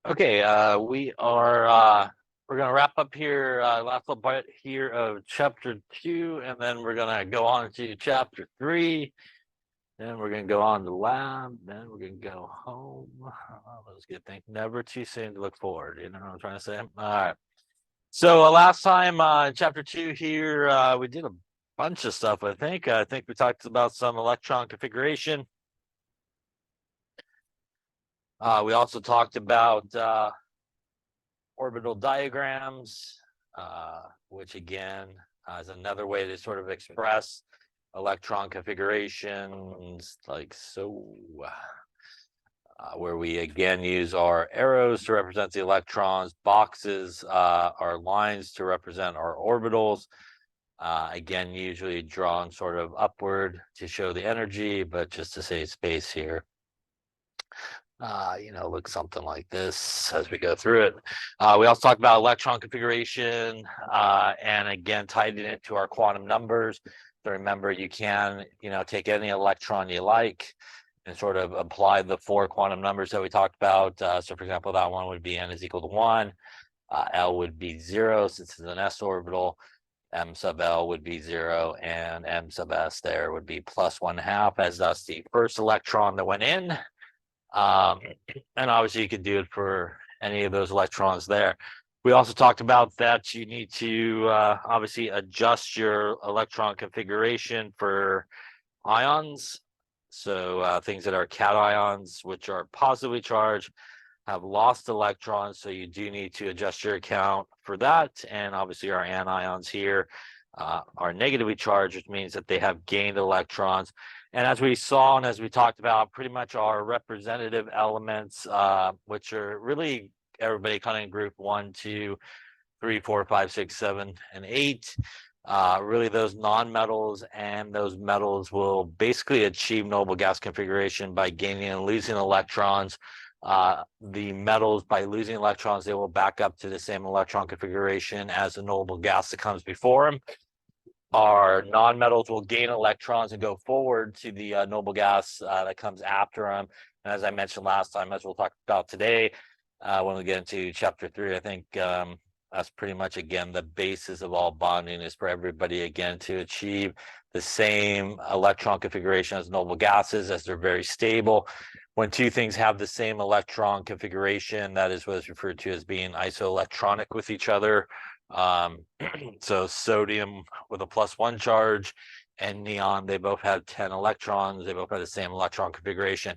Okay, we're gonna wrap up here, last little part here of chapter 2, and then we're gonna go on to chapter 3. Then we're gonna go on to lab. Then we're gonna go home. That's a good thing. Never too soon to look forward. You know what I'm trying to say? All right. So last time, chapter 2 here, we did a bunch of stuff. I think we talked about some electron configuration. We also talked about orbital diagrams, which again is another way to sort of express electron configurations, like so, where we again use our arrows to represent the electrons, boxes are lines to represent our orbitals. Again, usually drawn sort of upward to show the energy, but just to save space here. Looks something like this as we go through it. We also talked about electron configuration, and again, tied it into our quantum numbers. So remember, you can, take any electron you like and sort of apply the 4 quantum numbers that we talked about. So for example, that one would be n is equal to 1. L would be 0 since it's an s orbital. M sub L would be 0, and M sub S there would be plus 1/2, as that's the first electron that went in. And obviously you could do it for any of those electrons there. We also talked about that you need to obviously adjust your electron configuration for ions. So things that are cations, which are positively charged, have lost electrons. So you do need to adjust your account for that. And obviously our anions here are negatively charged, which means that they have gained electrons. And as we saw and as we talked about, pretty much our representative elements, which are really everybody kind of in group 1, 2, 3, 4, 5, 6, 7, and 8. Really those nonmetals and those metals will basically achieve noble gas configuration by gaining and losing electrons. The metals, by losing electrons, they will back up to the same electron configuration as the noble gas that comes before them. Our nonmetals will gain electrons and go forward to the noble gas that comes after them. And as I mentioned last time, as we'll talk about today, when we get into chapter 3, I think that's pretty much, again, the basis of all bonding is for everybody, again, to achieve the same electron configuration as noble gases, as they're very stable. When two things have the same electron configuration, that is what is referred to as being isoelectronic with each other. So sodium with a +1 charge and neon, they both have 10 electrons. They both have the same electron configuration.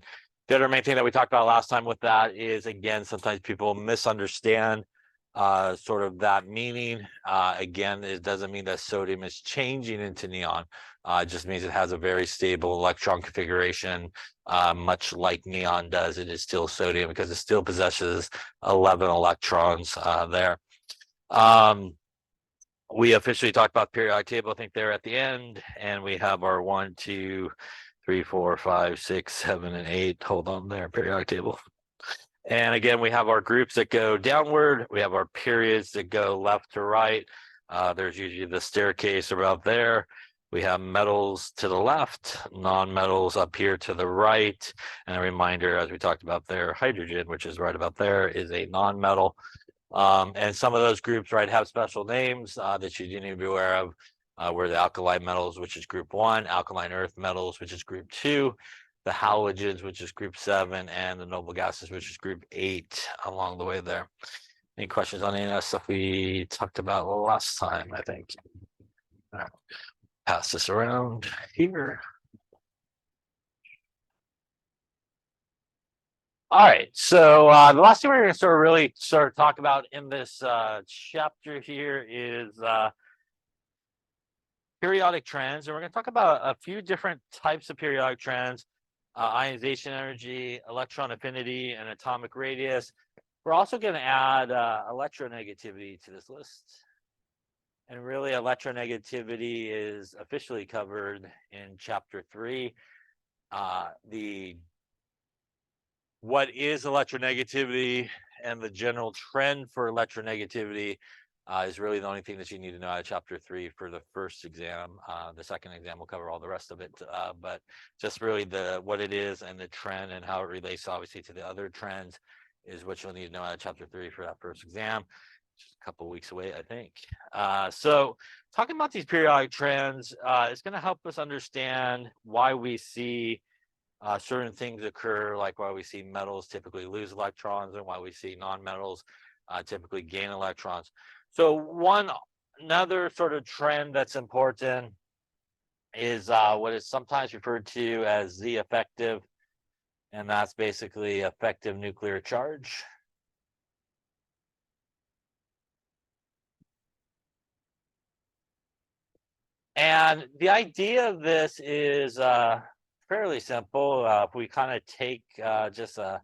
The other main thing that we talked about last time with that is, again, sometimes people misunderstand sort of that meaning. Again, it doesn't mean that sodium is changing into neon. It just means it has a very stable electron configuration, much like neon does. It is still sodium because it still possesses 11 electrons there. We officially talked about the periodic table, I think, there at the end, and we have our 1, 2, 3, 4, 5, 6, 7, and 8. Hold on there, periodic table. And again, we have our groups that go downward. We have our periods that go left to right. There's usually the staircase about there. We have metals to the left, non-metals up here to the right. And a reminder, as we talked about there, hydrogen, which is right about there, is a non-metal. And some of those groups, right, have special names that you need to be aware of. Where the alkali metals, which is group 1, alkaline earth metals, which is group 2, the halogens, which is group 7, and the noble gases, which is group 8 along the way there. Any questions on any of that stuff we talked about last time, I think? All right. Pass this around here. All right, so the last thing we're going to sort of really talk about in this chapter here is periodic trends, and we're going to talk about a few different types of periodic trends: ionization energy, electron affinity, and atomic radius. We're also going to add electronegativity to this list. And really, electronegativity is officially covered in chapter 3. What is electronegativity and the general trend for electronegativity is really the only thing that you need to know out of chapter 3 for the first exam. The second exam will cover all the rest of it, but just really what it is and the trend and how it relates obviously to the other trends is what you'll need to know out of chapter 3 for that first exam. Just a couple of weeks away, I think. So talking about these periodic trends is going to help us understand why we see certain things occur, like why we see metals typically lose electrons and why we see non-metals typically gain electrons. So another sort of trend that's important is what is sometimes referred to as Z effective, and that's basically effective nuclear charge. And the idea of this is fairly simple. If we kind of take just a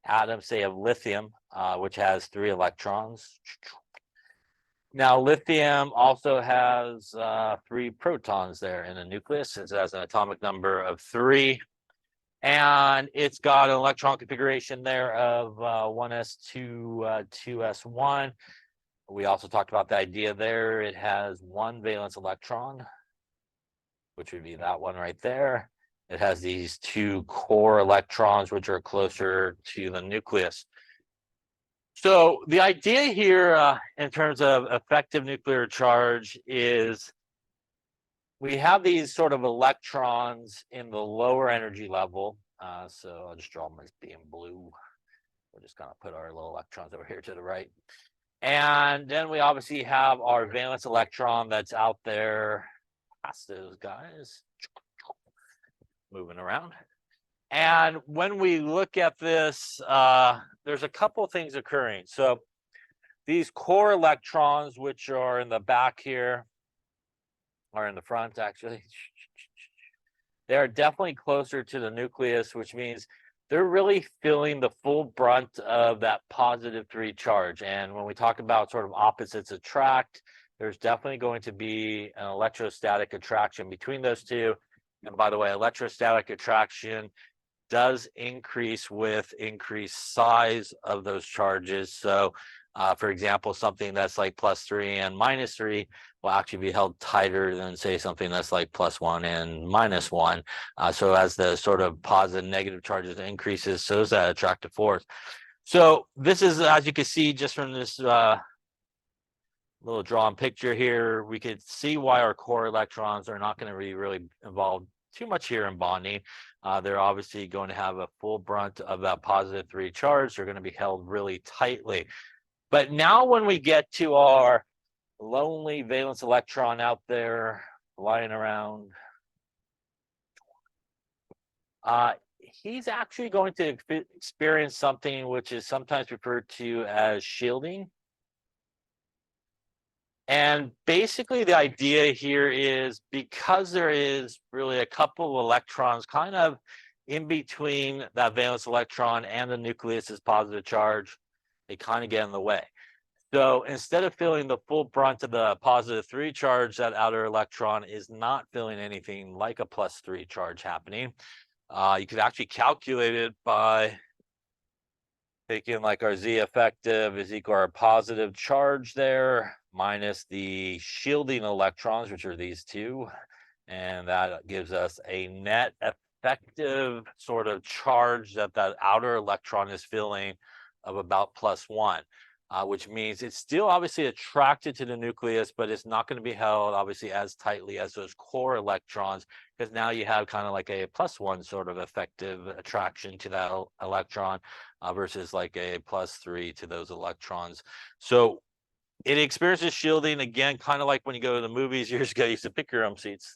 atom, say, of lithium, which has 3 electrons. Now, lithium also has 3 protons there in the nucleus. It has an atomic number of 3. And it's got an electron configuration there of 1s2, 2s1. We also talked about the idea there. It has 1 valence electron, which would be that one right there. It has these 2 core electrons, which are closer to the nucleus. So the idea here in terms of effective nuclear charge is we have these sort of electrons in the lower energy level. So I'll just draw them as being blue. We'll just kind of put our little electrons over here to the right. And then we obviously have our valence electron that's out there past those guys, moving around. And when we look at this, there's a couple of things occurring. So these core electrons, which are in the back here, or in the front actually, they're definitely closer to the nucleus, which means they're really feeling the full brunt of that positive 3 charge. And when we talk about sort of opposites attract, there's definitely going to be an electrostatic attraction between those two. And by the way, electrostatic attraction does increase with increased size of those charges. So for example, something that's like +3 and -3 will actually be held tighter than, say, something that's like +1 and -1. So as the sort of positive and negative charges increases, so is that attractive force. So this is, as you can see just from this little drawn picture here, we could see why our core electrons are not going to be really involved too much here in bonding. They're obviously going to have a full brunt of that positive 3 charge. They're going to be held really tightly. But now when we get to our lonely valence electron out there lying around, he's actually going to experience something which is sometimes referred to as shielding. And basically the idea here is, because there is really a couple of electrons kind of in between that valence electron and the nucleus's positive charge, they kind of get in the way. So instead of feeling the full brunt of the positive 3 charge, that outer electron is not feeling anything like a +3 charge happening. You could actually calculate it by taking like our Z effective is equal to our positive charge there minus the shielding electrons, which are these 2. And that gives us a net effective sort of charge that outer electron is feeling of about +1. Which means it's still obviously attracted to the nucleus, but it's not going to be held obviously as tightly as those core electrons, because now you have kind of like a +1 sort of effective attraction to that electron versus like a +3 to those electrons. So it experiences shielding again, kind of like when you go to the movies years ago. You used to pick your own seats.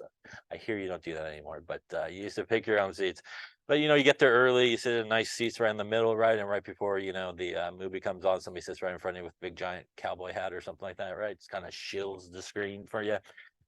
I hear you don't do that anymore, but you used to pick your own seats. But you get there early, you sit in nice seats right in the middle, right? And right before the movie comes on, somebody sits right in front of you with a big giant cowboy hat or something like that, right? It kind of shields the screen for you,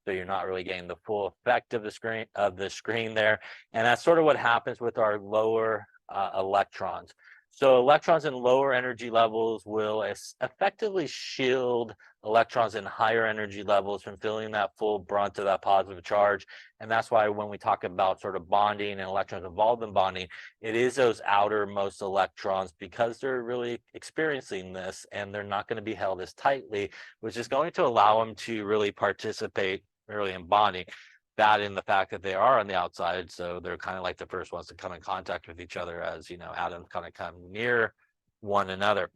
so you're not really getting the full effect of the screen there. And that's sort of what happens with our lower electrons. So electrons in lower energy levels will effectively shield electrons in higher energy levels from feeling that full brunt of that positive charge. And that's why when we talk about sort of bonding and electrons involved in bonding, it is those outermost electrons, because they're really experiencing this and they're not going to be held as tightly, which is going to allow them to really participate really in bonding. That in the fact that they are on the outside, so they're kind of like the first ones to come in contact with each other as atoms kind of come near one another.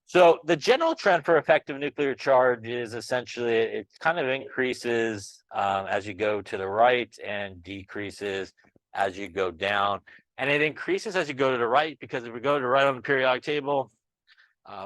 So the general trend for effective nuclear charge is essentially it kind of increases as you go to the right and decreases as you go down. And it increases as you go to the right because if we go to the right on the periodic table,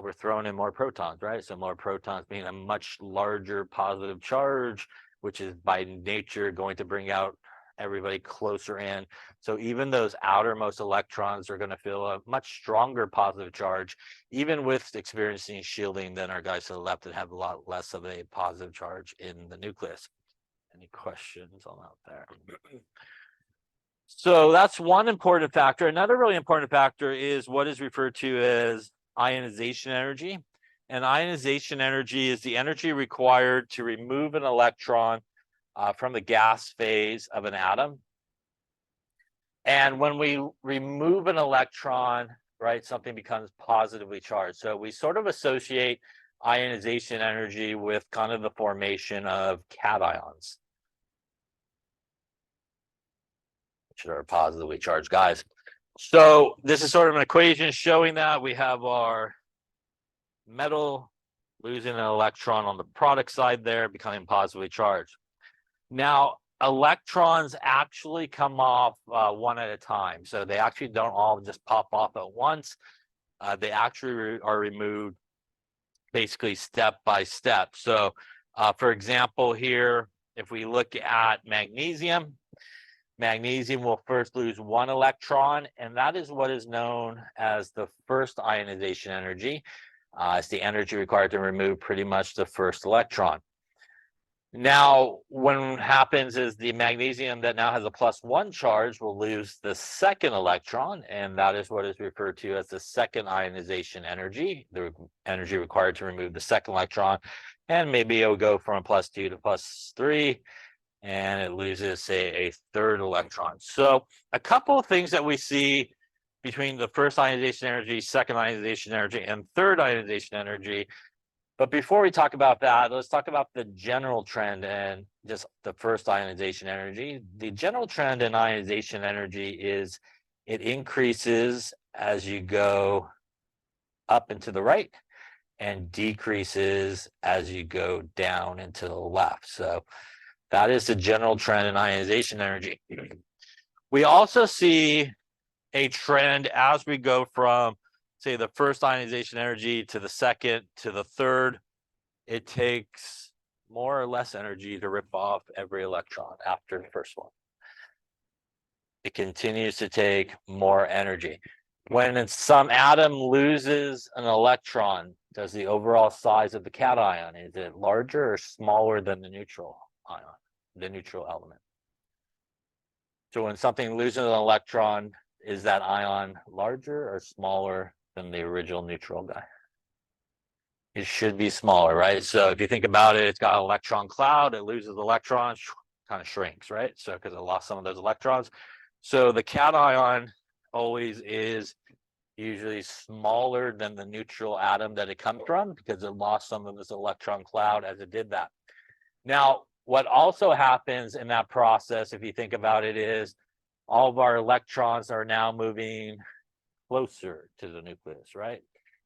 we're throwing in more protons, right? So more protons mean a much larger positive charge, which is by nature going to bring out everybody closer in. So even those outermost electrons are going to feel a much stronger positive charge, even with experiencing shielding than our guys to the left that have a lot less of a positive charge in the nucleus. Any questions on out there? So that's one important factor. Another really important factor is what is referred to as ionization energy. And ionization energy is the energy required to remove an electron from the gas phase of an atom. And when we remove an electron, right, something becomes positively charged. So we sort of associate ionization energy with kind of the formation of cations, which are positively charged guys. So this is sort of an equation showing that we have our metal losing an electron on the product side there, becoming positively charged. Now, electrons actually come off one at a time. So they actually don't all just pop off at once. They actually are removed basically step by step. So for example, here, if we look at magnesium, magnesium will first lose one electron, and that is what is known as the first ionization energy. It's the energy required to remove pretty much the first electron. Now, what happens is the magnesium that now has a +1 charge will lose the second electron, and that is what is referred to as the second ionization energy, the energy required to remove the second electron. And maybe it will go from +2 to +3, and it loses, say, a third electron. So a couple of things that we see between the first ionization energy, second ionization energy, and third ionization energy. But before we talk about that, let's talk about the general trend and just the first ionization energy. The general trend in ionization energy is it increases as you go up and to the right and decreases as you go down and to the left. So that is the general trend in ionization energy. We also see a trend as we go from, say, the first ionization energy to the second to the third. It takes more or less energy to rip off every electron after the first one. It continues to take more energy. When some atom loses an electron, does the overall size of the cation, is it larger or smaller than the neutral ion, the neutral element? So when something loses an electron, is that ion larger or smaller than the original neutral guy? It should be smaller, right? So if you think about it, it's got an electron cloud, it loses electrons, kind of shrinks, right? So because it lost some of those electrons. So the cation always is usually smaller than the neutral atom that it comes from because it lost some of this electron cloud as it did that. Now, what also happens in that process, if you think about it, is all of our electrons are now moving closer to the nucleus, right?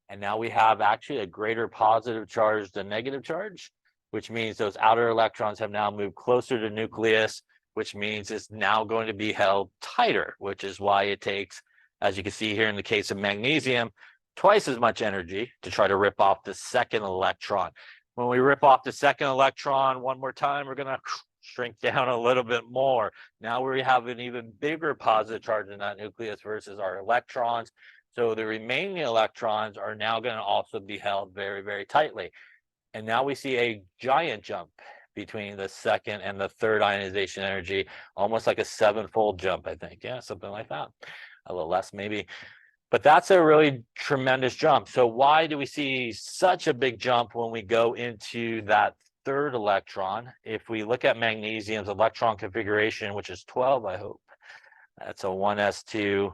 And now we have actually a greater positive charge than negative charge, which means those outer electrons have now moved closer to the nucleus, which means it's now going to be held tighter, which is why it takes, as you can see here in the case of magnesium, twice as much energy to try to rip off the second electron. When we rip off the second electron one more time, we're going to shrink down a little bit more. Now we have an even bigger positive charge in that nucleus versus our electrons. So the remaining electrons are now going to also be held very, very tightly. And now we see a giant jump between the second and the third ionization energy, almost like a 7-fold jump, I think. Yeah, something like that. A little less maybe. But that's a really tremendous jump. So why do we see such a big jump when we go into that third electron? If we look at magnesium's electron configuration, which is 12, I hope, that's a 1s2,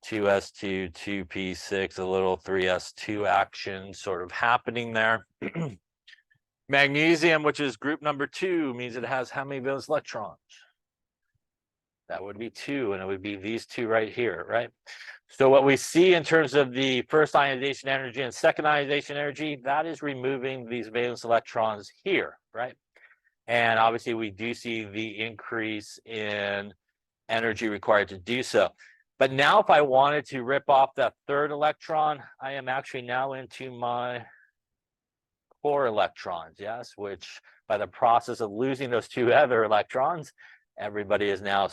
2s2, 2p6, a little 3s2 action sort of happening there. Magnesium, which is group number 2, means it has how many valence electrons? That would be 2, and it would be these two right here, right? So what we see in terms of the first ionization energy and second ionization energy, that is removing these valence electrons here, right? And obviously we do see the increase in energy required to do so. But now if I wanted to rip off that third electron, I am actually now into my core electrons, yes, which by the process of losing those two other electrons, everybody is now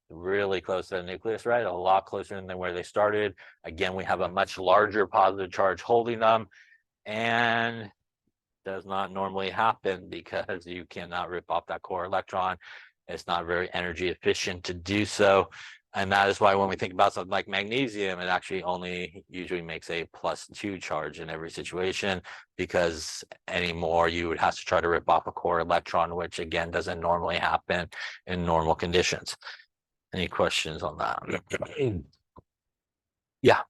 really close to the nucleus, right? A lot closer than where they started. Again, we have a much larger positive charge holding them, and does not normally happen because you cannot rip off that core electron. It's not very energy efficient to do so. And that is why when we think about something like magnesium, it actually only usually makes a +2 charge in every situation, because anymore you would have to try to rip off a core electron, which again doesn't normally happen in normal conditions. Any questions on that? Yeah.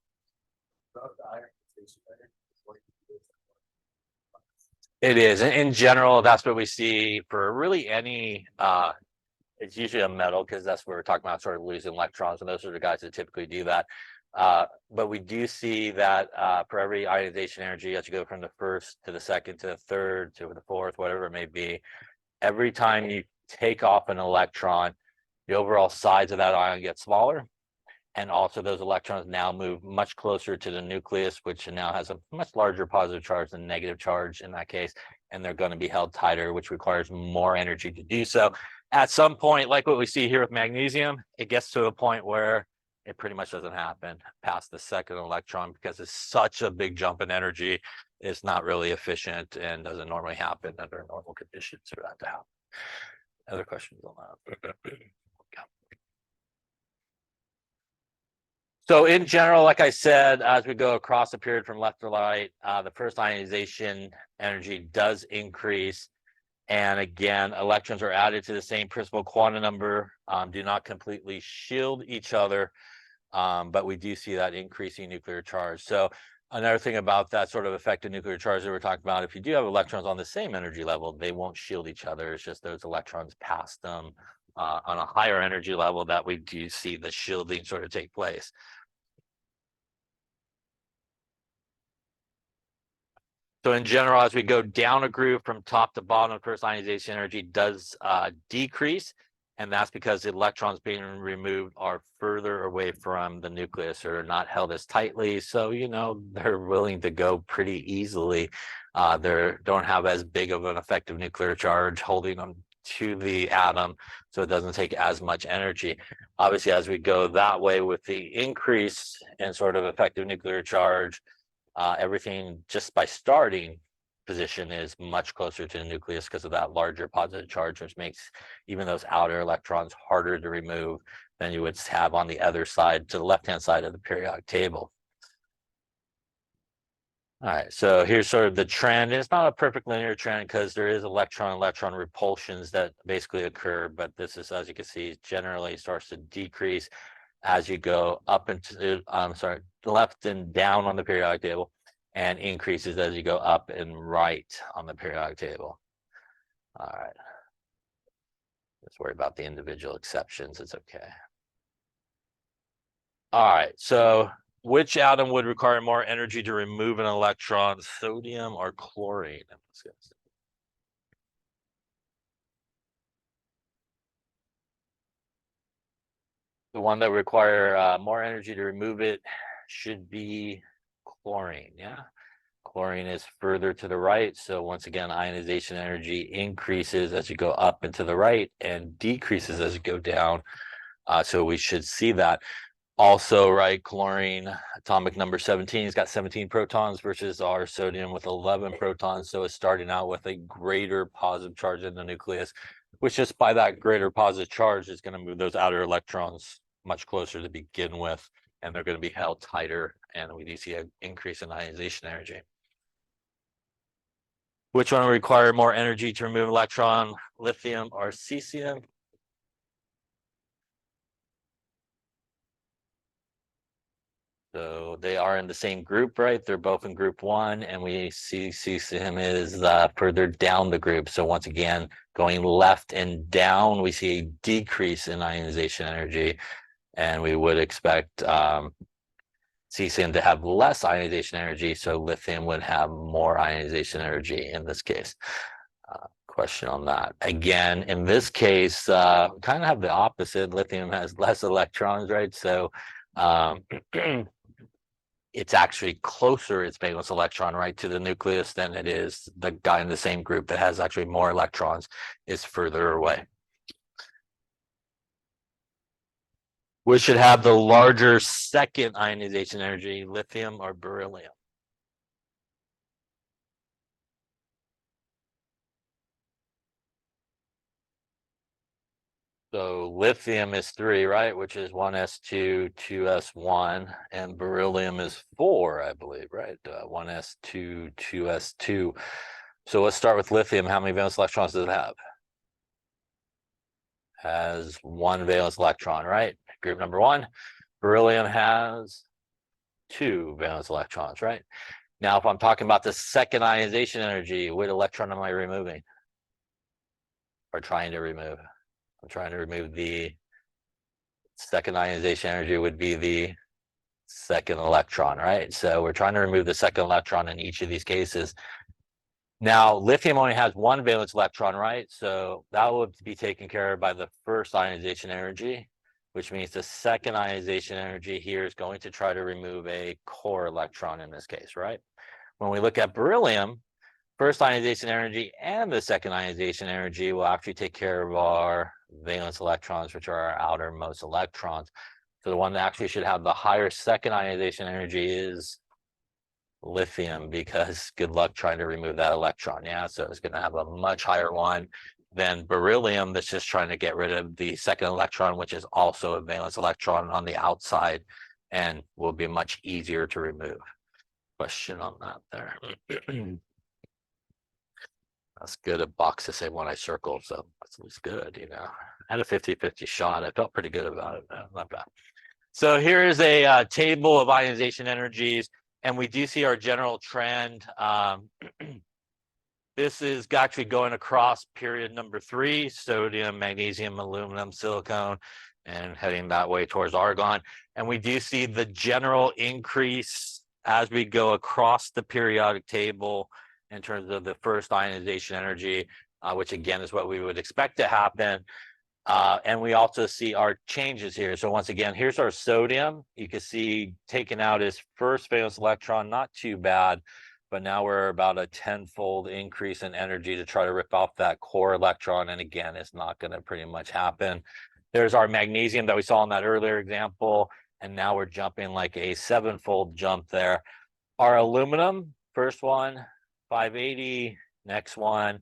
It is. In general, that's what we see for really any it's usually a metal, because that's what we're talking about, sort of losing electrons, and those are the guys that typically do that. But we do see that for every ionization energy, as you go from the first to the second to the third to the fourth, whatever it may be, every time you take off an electron, the overall size of that ion gets smaller. And also those electrons now move much closer to the nucleus, which now has a much larger positive charge than negative charge in that case. And they're going to be held tighter, which requires more energy to do so. At some point, like what we see here with magnesium, it gets to a point where it pretty much doesn't happen past the second electron, because it's such a big jump in energy. It's not really efficient and doesn't normally happen under normal conditions for that to happen. Other questions on that? So in general, like I said, as we go across the period from left to right, the first ionization energy does increase. And again, electrons are added to the same principal quantum number, do not completely shield each other, but we do see that increasing nuclear charge. So another thing about that sort of effective nuclear charge that we're talking about, if you do have electrons on the same energy level, they won't shield each other. It's just those electrons pass them on a higher energy level that we do see the shielding sort of take place. So in general, as we go down a group from top to bottom, first ionization energy does decrease, and that's because the electrons being removed are further away from the nucleus, or not held as tightly. So, you know, they're willing to go pretty easily. They don't have as big of an effective nuclear charge holding them to the atom, so it doesn't take as much energy. Obviously, as we go that way with the increase in sort of effective nuclear charge, everything just by starting position is much closer to the nucleus because of that larger positive charge, which makes even those outer electrons harder to remove than you would have on the other side, to the left-hand side of the periodic table. All right, so here's sort of the trend. It's not a perfect linear trend because there is electron-electron repulsions that basically occur, but this is, as you can see, generally starts to decrease as you go up into, left and down on the periodic table, and increases as you go up and right on the periodic table. All right. Let's worry about the individual exceptions. It's okay. All right, so which atom would require more energy to remove an electron, sodium or chlorine? The one that require more energy to remove it should be chlorine. Yeah, chlorine is further to the right, so once again ionization energy increases as you go up and to the right, and decreases as you go down, so we should see that. Also, right, chlorine atomic number 17 has got 17 protons versus our sodium with 11 protons, so it's starting out with a greater positive charge in the nucleus, which just by that greater positive charge is going to move those outer electrons much closer to begin with, and they're going to be held tighter, and we do see an increase in ionization energy. Which one will require more energy to remove electron, lithium or cesium? So they are in the same group, right? They're both in group 1, and we see cesium is further down the group. So once again, going left and down, we see a decrease in ionization energy, and we would expect cesium to have less ionization energy, so lithium would have more ionization energy in this case. Question on that. Again, in this case, kind of have the opposite. Lithium has less electrons, right? So it's actually closer, its valence electron, right, to the nucleus than it is the guy in the same group that has actually more electrons is further away. Which should have the larger second ionization energy, lithium or beryllium? So lithium is 3, right? Which is 1s2, 2s1, and beryllium is 4, I believe, right? 1s2, 2s2. So let's start with lithium. How many valence electrons does it have? Has 1 valence electron, right? Group number 1. Beryllium has 2 valence electrons, right? Now, if I'm talking about the second ionization energy, what electron am I removing? Or trying to remove? I'm trying to remove the second ionization energy would be the second electron, right? So we're trying to remove the second electron in each of these cases. Now, lithium only has 1 valence electron, right? So that would be taken care of by the first ionization energy, which means the second ionization energy here is going to try to remove a core electron in this case, right? When we look at beryllium, first ionization energy and the second ionization energy will actually take care of our valence electrons, which are our outermost electrons. So the one that actually should have the higher second ionization energy is lithium, because good luck trying to remove that electron. Yeah, so it's going to have a much higher one than beryllium that's just trying to get rid of the second electron, which is also a valence electron on the outside and will be much easier to remove. Question on that there. That's good. A box to say one I circled, so that's good, you know. I had a 50-50 shot. I felt pretty good about it. Not bad. So here is a table of ionization energies, and we do see our general trend. This is actually going across period number 3, sodium, magnesium, aluminum, silicon, and heading that way towards argon. And we do see the general increase as we go across the periodic table in terms of the first ionization energy, which again is what we would expect to happen. And we also see our changes here. So once again, here's our sodium. You can see taking out his first valence electron, not too bad, but now we're about a 10-fold increase in energy to try to rip off that core electron. And again, it's not going to pretty much happen. There's our magnesium that we saw in that earlier example. And now we're jumping like a 7-fold jump there. Our aluminum, first one, 580, next one,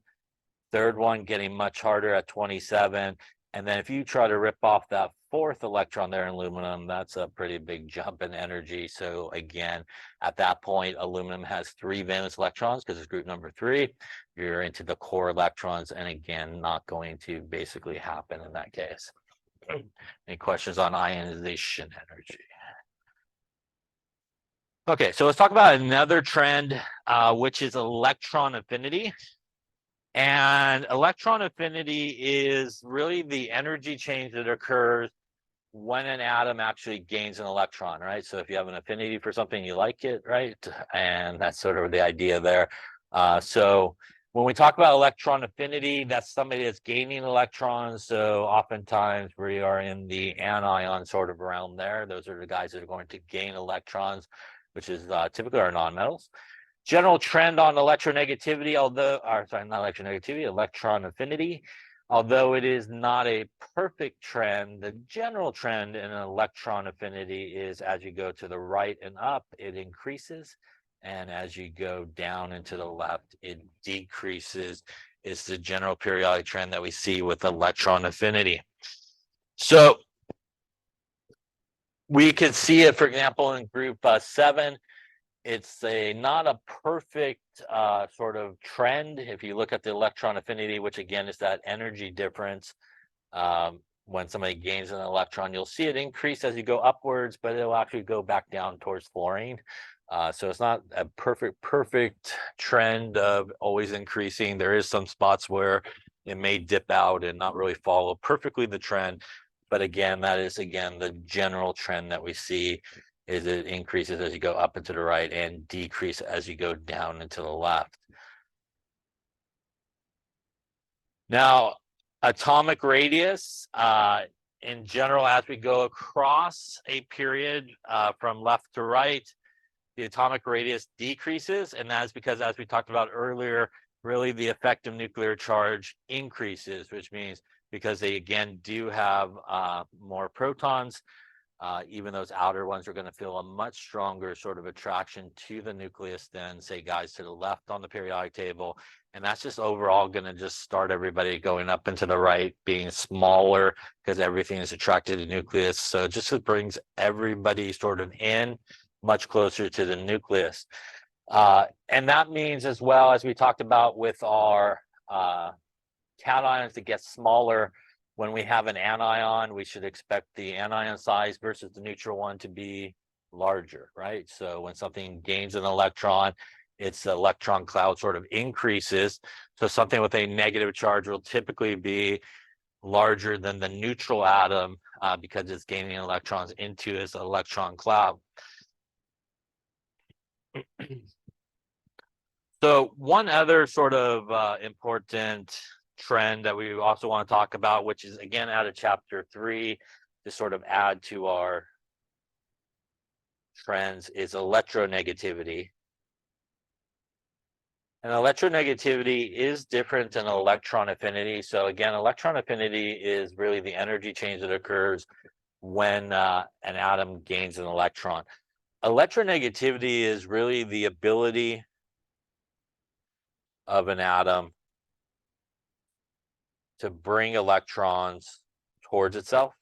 third one getting much harder at 27. And then if you try to rip off that fourth electron there in aluminum, that's a pretty big jump in energy. So again, at that point, aluminum has 3 valence electrons because it's group number 3. You're into the core electrons, and again, not going to basically happen in that case. Any questions on ionization energy? Okay, so let's talk about another trend, which is electron affinity. And electron affinity is really the energy change that occurs when an atom actually gains an electron, right? So if you have an affinity for something, you like it, right? And that's sort of the idea there. So when we talk about electron affinity, that's somebody that's gaining electrons. So oftentimes we are in the anion sort of realm there. Those are the guys that are going to gain electrons, which is typically our nonmetals. General trend on electronegativity, electron affinity, although it is not a perfect trend, the general trend in electron affinity is as you go to the right and up, it increases. And as you go down and to the left, it decreases. It's the general periodic trend that we see with electron affinity. So we could see it, for example, in group 7. It's not a perfect sort of trend. If you look at the electron affinity, which again is that energy difference, when somebody gains an electron, you'll see it increase as you go upwards, but it'll actually go back down towards fluorine. So it's not a perfect trend of always increasing. There is some spots where it may dip out and not really follow perfectly the trend. But again, that is, again, the general trend that we see is it increases as you go up and to the right and decrease as you go down and to the left. Now, atomic radius, in general, as we go across a period from left to right, the atomic radius decreases, and that's because, as we talked about earlier, really the effective nuclear charge increases, which means because they again do have more protons, even those outer ones are going to feel a much stronger sort of attraction to the nucleus than, say, guys to the left on the periodic table. And that's just overall going to just start everybody going up and to the right, being smaller because everything is attracted to the nucleus. So it just brings everybody sort of in much closer to the nucleus. And that means, as well, as we talked about with our cations, it gets smaller. When we have an anion, we should expect the anion size versus the neutral one to be larger, right? So when something gains an electron, its electron cloud sort of increases. So something with a negative charge will typically be larger than the neutral atom because it's gaining electrons into its electron cloud. So one other sort of important trend that we also want to talk about, which is again out of chapter 3 to sort of add to our trends, is electronegativity. And electronegativity is different than electron affinity. So again, electron affinity is really the energy change that occurs when an atom gains an electron. Electronegativity is really the ability of an atom to bring electrons towards itself.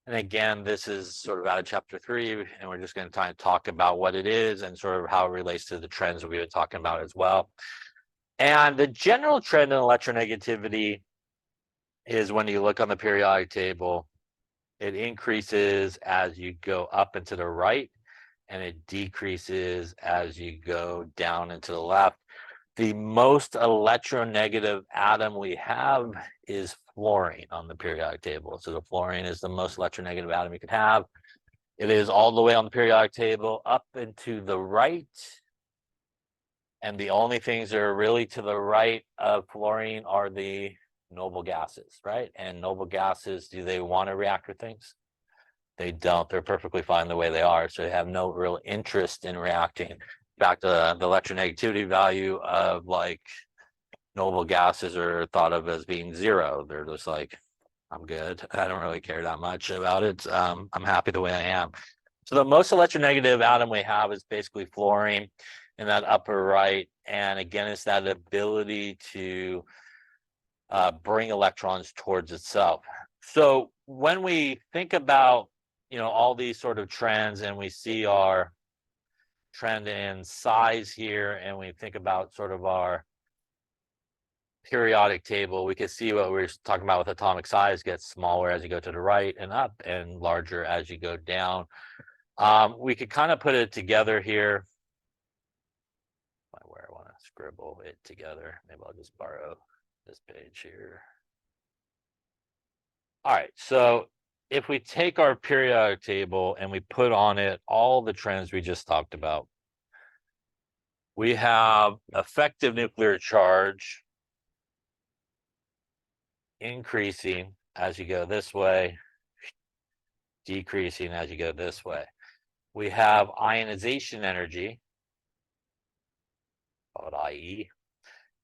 And again, this is sort of out of chapter 3, and we're just going to try and talk about what it is and sort of how it relates to the trends that we were talking about as well. And the general trend in electronegativity is, when you look on the periodic table, it increases as you go up and to the right, and it decreases as you go down and to the left. The most electronegative atom we have is fluorine on the periodic table. So the fluorine is the most electronegative atom you could have. It is all the way on the periodic table up and to the right. And the only things that are really to the right of fluorine are the noble gases, right? And noble gases, do they want to react with things? They don't. They're perfectly fine the way they are. So they have no real interest in reacting. In fact, the electronegativity value of like noble gases are thought of as being 0. They're just like, I'm good. I don't really care that much about it. I'm happy the way I am. So the most electronegative atom we have is basically fluorine in that upper right. And again, it's that ability to bring electrons towards itself. So when we think about, all these sort of trends, and we see our trend in size here, and we think about sort of our periodic table, we can see what we're talking about with atomic size gets smaller as you go to the right and up, and larger as you go down. We could kind of put it together here. Where I want to scribble it together. Maybe I'll just borrow this page here. All right, so if we take our periodic table and we put on it all the trends we just talked about, we have effective nuclear charge increasing as you go this way, decreasing as you go this way. We have ionization energy, called IE,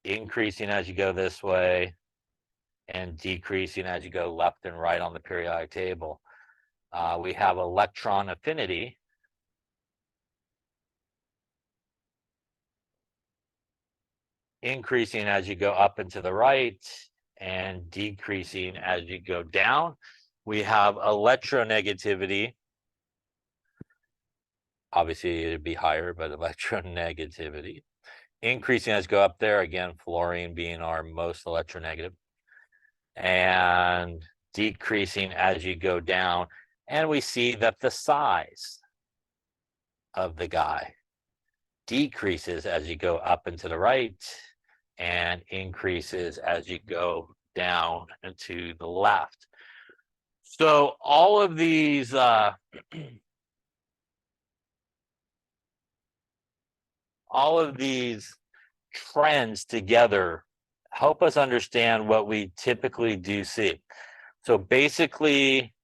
increasing as you go this way and decreasing as you go left and right on the periodic table. We have electron affinity, increasing as you go up and to the right and decreasing as you go down. We have electronegativity. Obviously, it'd be higher, but electronegativity. Increasing as you go up there, again, fluorine being our most electronegative. And decreasing as you go down. And we see that the size of the guy decreases as you go up and to the right, and increases as you go down and to the left. So all of these all of these trends together help us understand what we typically do see. So basically,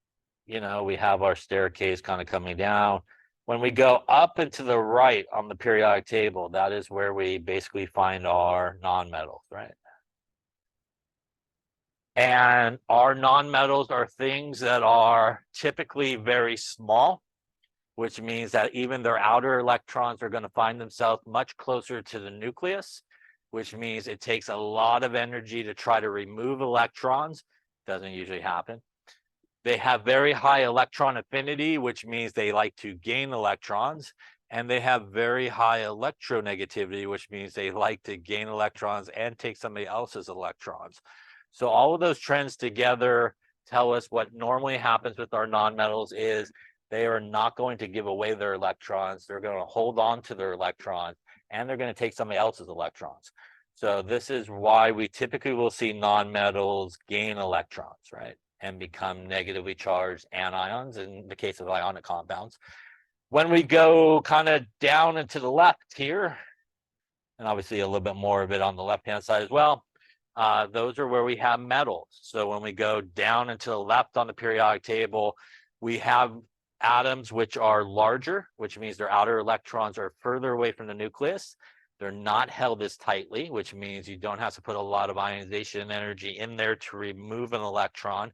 we have our staircase kind of coming down. When we go up and to the right on the periodic table, that is where we basically find our nonmetals, right? And our nonmetals are things that are typically very small, which means that even their outer electrons are going to find themselves much closer to the nucleus, which means it takes a lot of energy to try to remove electrons. Doesn't usually happen. They have very high electron affinity, which means they like to gain electrons. And they have very high electronegativity, which means they like to gain electrons and take somebody else's electrons. So all of those trends together tell us what normally happens with our nonmetals is they are not going to give away their electrons. They're going to hold on to their electrons, and they're going to take somebody else's electrons. So this is why we typically will see nonmetals gain electrons, right? And become negatively charged anions in the case of ionic compounds. When we go kind of down and to the left here, and obviously a little bit more of it on the left-hand side as well, those are where we have metals. So when we go down and to the left on the periodic table, we have atoms which are larger, which means their outer electrons are further away from the nucleus. They're not held as tightly, which means you don't have to put a lot of ionization energy in there to remove an electron.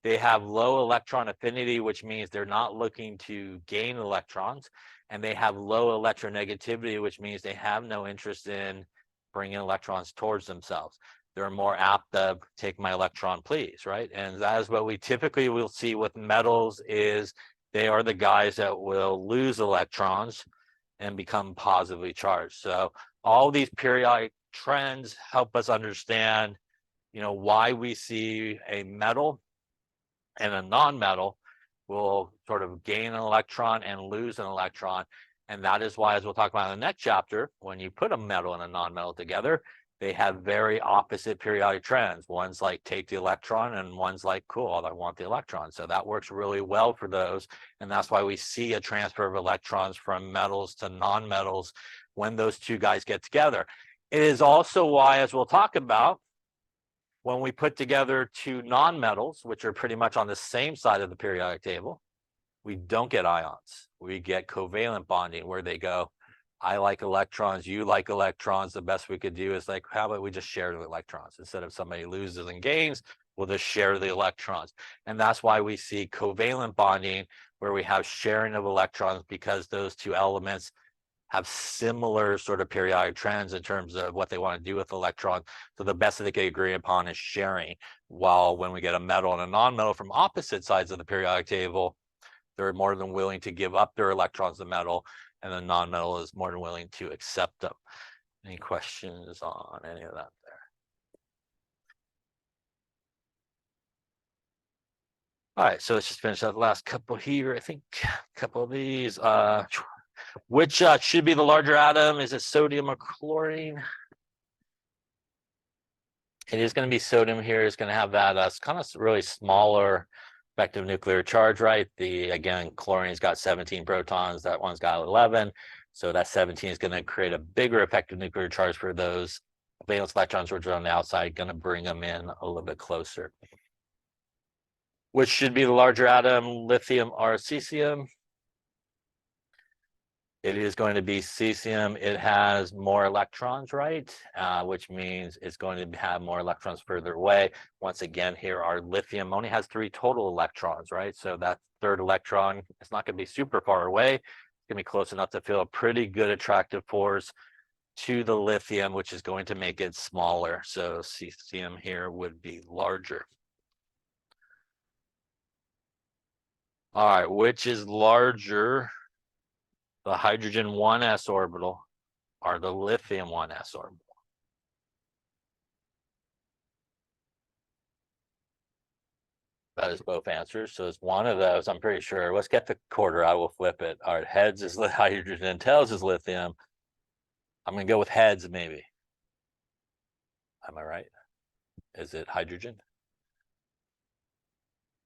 They have low electron affinity, which means they're not looking to gain electrons. And they have low electronegativity, which means they have no interest in bringing electrons towards themselves. They're more apt to take my electron, please, right? And that is what we typically will see with metals is they are the guys that will lose electrons and become positively charged. So all these periodic trends help us understand, why we see a metal and a non-metal will sort of gain an electron and lose an electron. And that is why, as we'll talk about in the next chapter, when you put a metal and a non-metal together, they have very opposite periodic trends. One's like take the electron and one's like, cool, I want the electron. So that works really well for those. And that's why we see a transfer of electrons from metals to non-metals when those two guys get together. It is also why, as we'll talk about, when we put together two nonmetals, which are pretty much on the same side of the periodic table, we don't get ions. We get covalent bonding where they go, I like electrons, you like electrons. The best we could do is like, how about we just share the electrons? Instead of somebody loses and gains, we'll just share the electrons. And that's why we see covalent bonding where we have sharing of electrons, because those two elements have similar sort of periodic trends in terms of what they want to do with electrons. So the best that they can agree upon is sharing. While when we get a metal and a non-metal from opposite sides of the periodic table, they're more than willing to give up their electrons to metal, and the non-metal is more than willing to accept them. Any questions on any of that there? All right, so let's just finish out the last couple here. I think a couple of these. Which should be the larger atom? Is it sodium or chlorine? It is going to be sodium here. It's going to have that kind of really smaller effective nuclear charge, right? Again, chlorine's got 17 protons. That one's got 11. So that 17 is going to create a bigger effective nuclear charge for those valence electrons, which are on the outside, going to bring them in a little bit closer. Which should be the larger atom, lithium or cesium? It is going to be cesium. It has more electrons, right? Which means it's going to have more electrons further away. Once again, here our lithium only has 3 total electrons, right? So that third electron, it's not going to be super far away. It's going to be close enough to feel a pretty good attractive force to the lithium, which is going to make it smaller. So cesium here would be larger. All right, which is larger? The hydrogen 1s orbital or the lithium 1s orbital? That is both answers. So it's one of those, I'm pretty sure. Let's get the quarter. I will flip it. All right, heads is hydrogen, tails is lithium. I'm going to go with heads, maybe. Am I right? Is it hydrogen?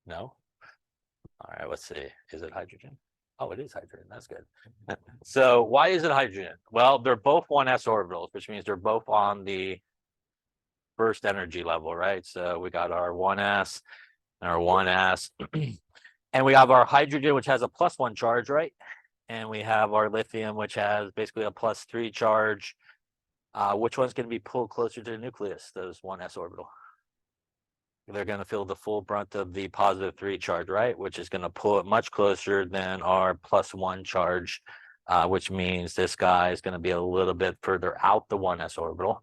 No? All right, let's see. Is it hydrogen? Oh, it is hydrogen. That's good. So why is it hydrogen? Well, they're both 1s orbitals, which means they're both on the first energy level, right? So we got our 1s and our 1s. And we have our hydrogen, which has a +1 charge, right? And we have our lithium, which has basically a +3 charge. Which one's going to be pulled closer to the nucleus? Those 1s orbital. They're going to feel the full brunt of the +3 charge, right? Which is going to pull it much closer than our +1 charge, which means this guy is going to be a little bit further out the 1s orbital.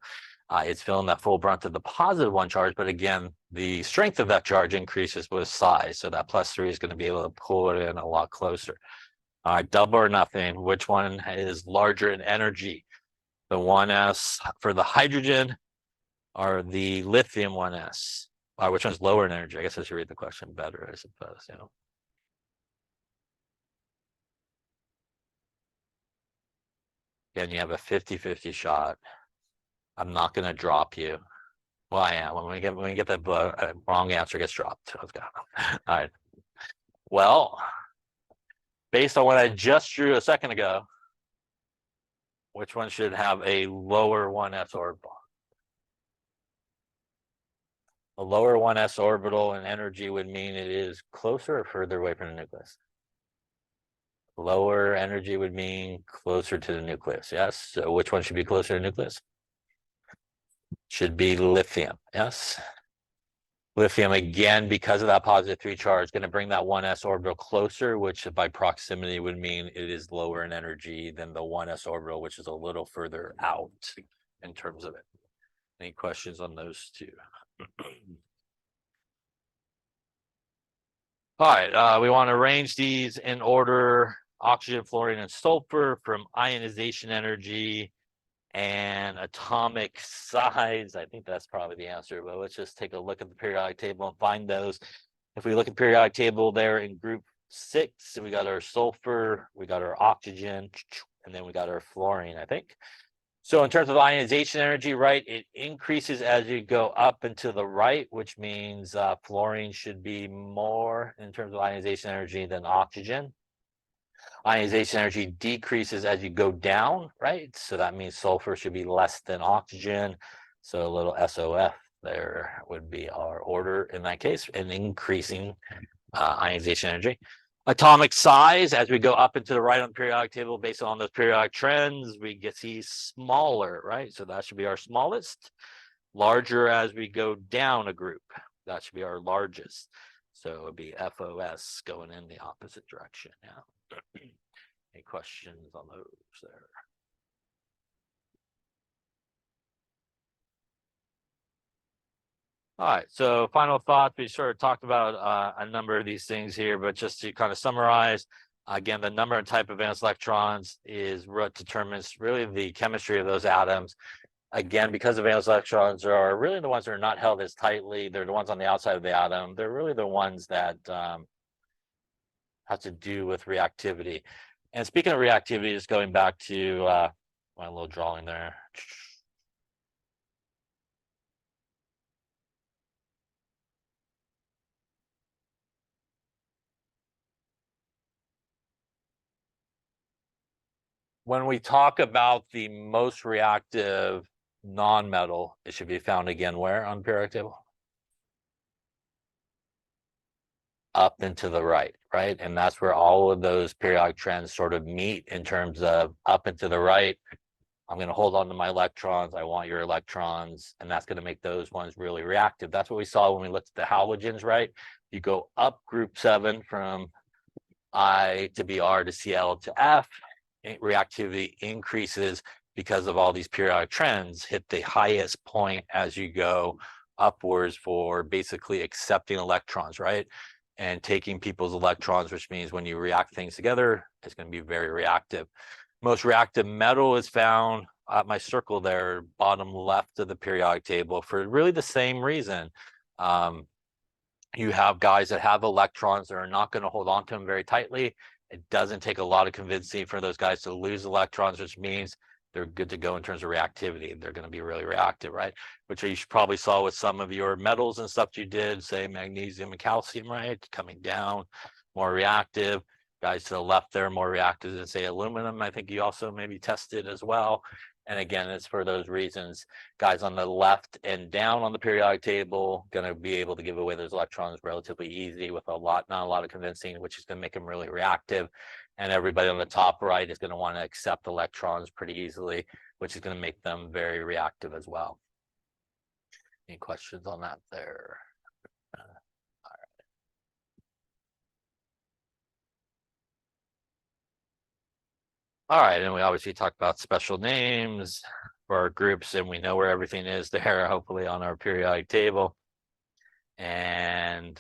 It's feeling that full brunt of the +1 charge, but again, the strength of that charge increases with size. So that +3 is going to be able to pull it in a lot closer. All right, double or nothing. Which one is larger in energy? The 1s for the hydrogen or the lithium 1s? Which one's lower in energy? I guess I should read the question better, I suppose. You know. Again, you have a 50-50 shot. I'm not going to drop you. Well, I am. When we get the wrong answer gets dropped. Let's go. All right. Well, based on what I just drew a second ago, which one should have a lower 1s orbital? A lower 1s orbital in energy would mean it is closer or further away from the nucleus? Lower energy would mean closer to the nucleus, yes? So which one should be closer to the nucleus? Should be lithium, yes? Lithium, again, because of that +3 charge, going to bring that 1s orbital closer, which by proximity would mean it is lower in energy than the 1s orbital, which is a little further out in terms of it. Any questions on those two? All right, we want to arrange these in order: oxygen, fluorine, and sulfur from ionization energy and atomic size. I think that's probably the answer, but let's just take a look at the periodic table and find those. If we look at the periodic table there in group 6, we got our sulfur, we got our oxygen, and then we got our fluorine, I think. So in terms of ionization energy, right, it increases as you go up and to the right, which means fluorine should be more in terms of ionization energy than oxygen. Ionization energy decreases as you go down, right? So that means sulfur should be less than oxygen. So a little SOF there would be our order in that case, and increasing ionization energy. Atomic size, as we go up and to the right on the periodic table, based on those periodic trends, we get see smaller, right? So that should be our smallest. Larger as we go down a group, that should be our largest. So it would be FOS going in the opposite direction now. Any questions on those there? All right, so final thoughts. We sort of talked about a number of these things here, but just to kind of summarize, again, the number and type of valence electrons is what determines really the chemistry of those atoms. Again, because the valence electrons are really the ones that are not held as tightly, they're the ones on the outside of the atom. They're really the ones that have to do with reactivity. And speaking of reactivity, just going back to my little drawing there. When we talk about the most reactive non-metal, it should be found again where on the periodic table? Up and to the right, right? And that's where all of those periodic trends sort of meet in terms of up and to the right. I'm going to hold on to my electrons. I want your electrons. And that's going to make those ones really reactive. That's what we saw when we looked at the halogens, right? You go up group 7 from I to Br to Cl to F. Reactivity increases because of all these periodic trends hit the highest point as you go upwards for basically accepting electrons, right? And taking people's electrons, which means when you react things together, it's going to be very reactive. Most reactive metal is found at my circle there, bottom left of the periodic table, for really the same reason. You have guys that have electrons that are not going to hold on to them very tightly. It doesn't take a lot of convincing for those guys to lose electrons, which means they're good to go in terms of reactivity. They're going to be really reactive, right? Which you probably saw with some of your metals and stuff you did, say magnesium and calcium, right? Coming down. more reactive. Guys to the left there, more reactive than say aluminum. I think you also maybe tested as well. And again, it's for those reasons. Guys on the left and down on the periodic table going to be able to give away those electrons relatively easy with not a lot of convincing, which is going to make them really reactive. And everybody on the top right is going to want to accept electrons pretty easily, which is going to make them very reactive as well. Any questions on that there? All right, and we obviously talked about special names for our groups, and we know where everything is there, hopefully on our periodic table. And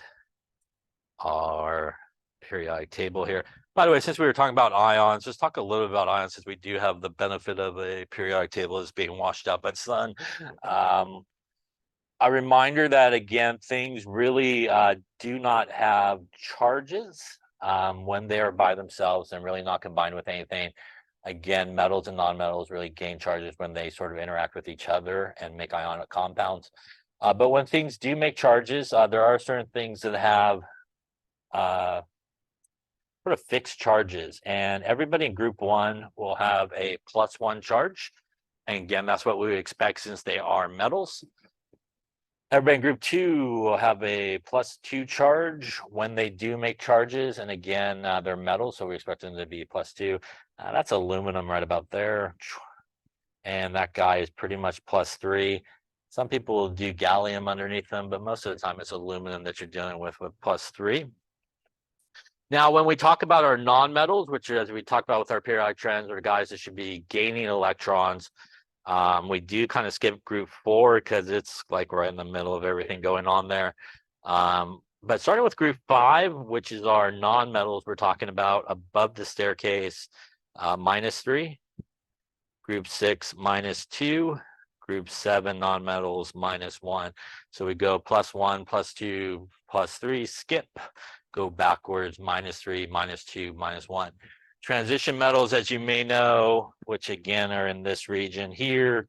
our periodic table here. By the way, since we were talking about ions, just talk a little bit about ions, since we do have the benefit of a periodic table as being washed out by the sun. A reminder that, again, things really do not have charges when they are by themselves and really not combined with anything. Again, metals and nonmetals really gain charges when they sort of interact with each other and make ionic compounds. But when things do make charges, there are certain things that have sort of fixed charges, and everybody in group 1 will have a +1 charge. And again, that's what we would expect since they are metals. Everybody in group 2 will have a +2 charge when they do make charges. And again, they're metals, so we expect them to be +2. That's aluminum right about there. And that guy is pretty much +3. Some people will do gallium underneath them, but most of the time it's aluminum that you're dealing with +3. Now, when we talk about our nonmetals, which as we talked about with our periodic trends, are guys that should be gaining electrons, we do kind of skip group 4 because it's like right in the middle of everything going on there. But starting with group 5, which is our nonmetals, we're talking about above the staircase, -3. Group 6, -2. Group 7 nonmetals, -1. So we go +1, +2, +3, skip, go backwards, -3, -2, -1. Transition metals, as you may know, which again are in this region here,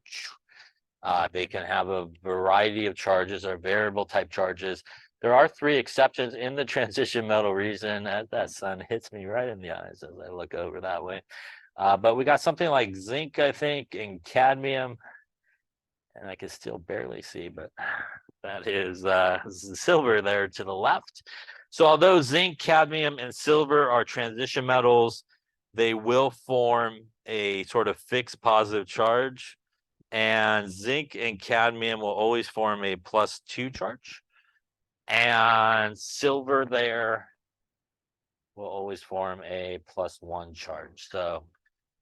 they can have a variety of charges or variable type charges. There are 3 exceptions in the transition metal region, as that sun hits me right in the eyes as I look over that way. But we got something like zinc, I think, and cadmium, and I can still barely see, but that is silver there to the left. So although zinc, cadmium, and silver are transition metals, they will form a sort of fixed positive charge, and zinc and cadmium will always form a +2 charge, and silver there will always form a +1 charge. So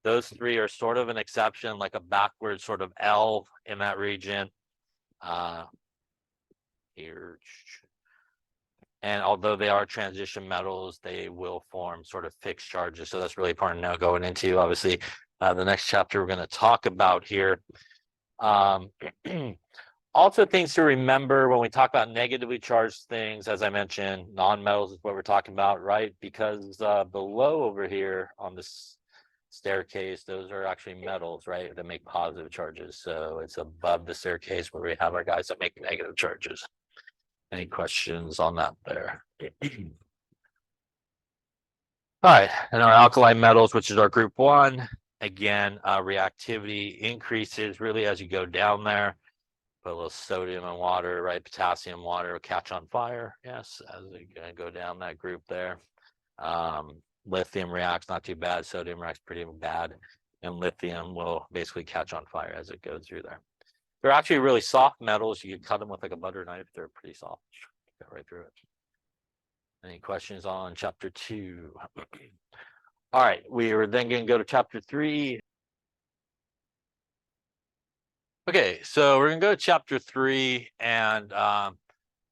those 3 are sort of an exception, like a backward sort of L in that region. Here. And although they are transition metals, they will form sort of fixed charges. So that's really important now going into, obviously, the next chapter we're going to talk about here. Also, things to remember when we talk about negatively charged things, as I mentioned, nonmetals is what we're talking about, right? Because below over here on this staircase, those are actually metals, right, that make positive charges. So it's above the staircase where we have our guys that make negative charges. Any questions on that there? All right, and our alkali metals, which is our group 1, again, reactivity increases really as you go down there. Put a little sodium and water, right? Potassium, water will catch on fire. Yes, as we go down that group there. Lithium reacts not too bad. Sodium reacts pretty bad. And lithium will basically catch on fire as it goes through there. They're actually really soft metals. You can cut them with like a butter knife. They're pretty soft. Go right through it. Any questions on chapter 2? All right, we are then going to go to chapter 3. Okay, so we're going to go to chapter 3, and a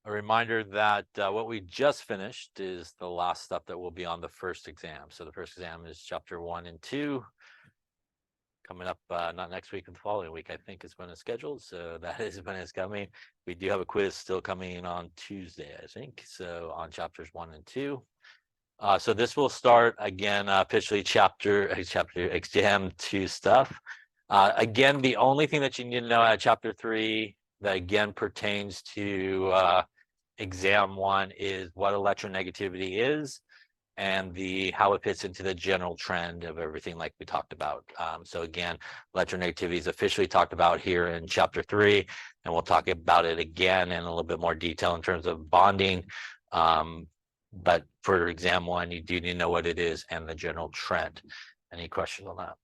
reminder that what we just finished is the last stuff that will be on the first exam. So the first exam is chapter 1 and 2. Coming up, not next week, but the following week, I think, is when it's scheduled. So that is when it's coming. We do have a quiz still coming on Tuesday, I think. So on chapters 1 and 2. So this will start again, officially chapter exam 2 stuff. Again, the only thing that you need to know at chapter 3 that again pertains to exam 1 is what electronegativity is. and how it fits into the general trend of everything like we talked about. So again, electronegativity is officially talked about here in chapter 3, and we'll talk about it again in a little bit more detail in terms of bonding. But for exam 1, you do need to know what it is and the general trend. Any questions on that?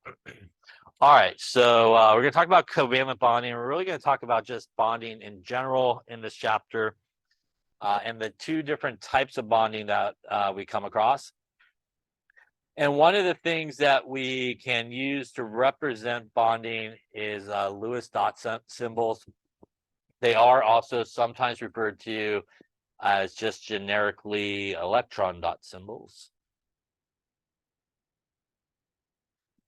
All right, so we're going to talk about covalent bonding. We're really going to talk about just bonding in general in this chapter. And the 2 different types of bonding that we come across. And one of the things that we can use to represent bonding is Lewis dot symbols. They are also sometimes referred to as just generically electron dot symbols.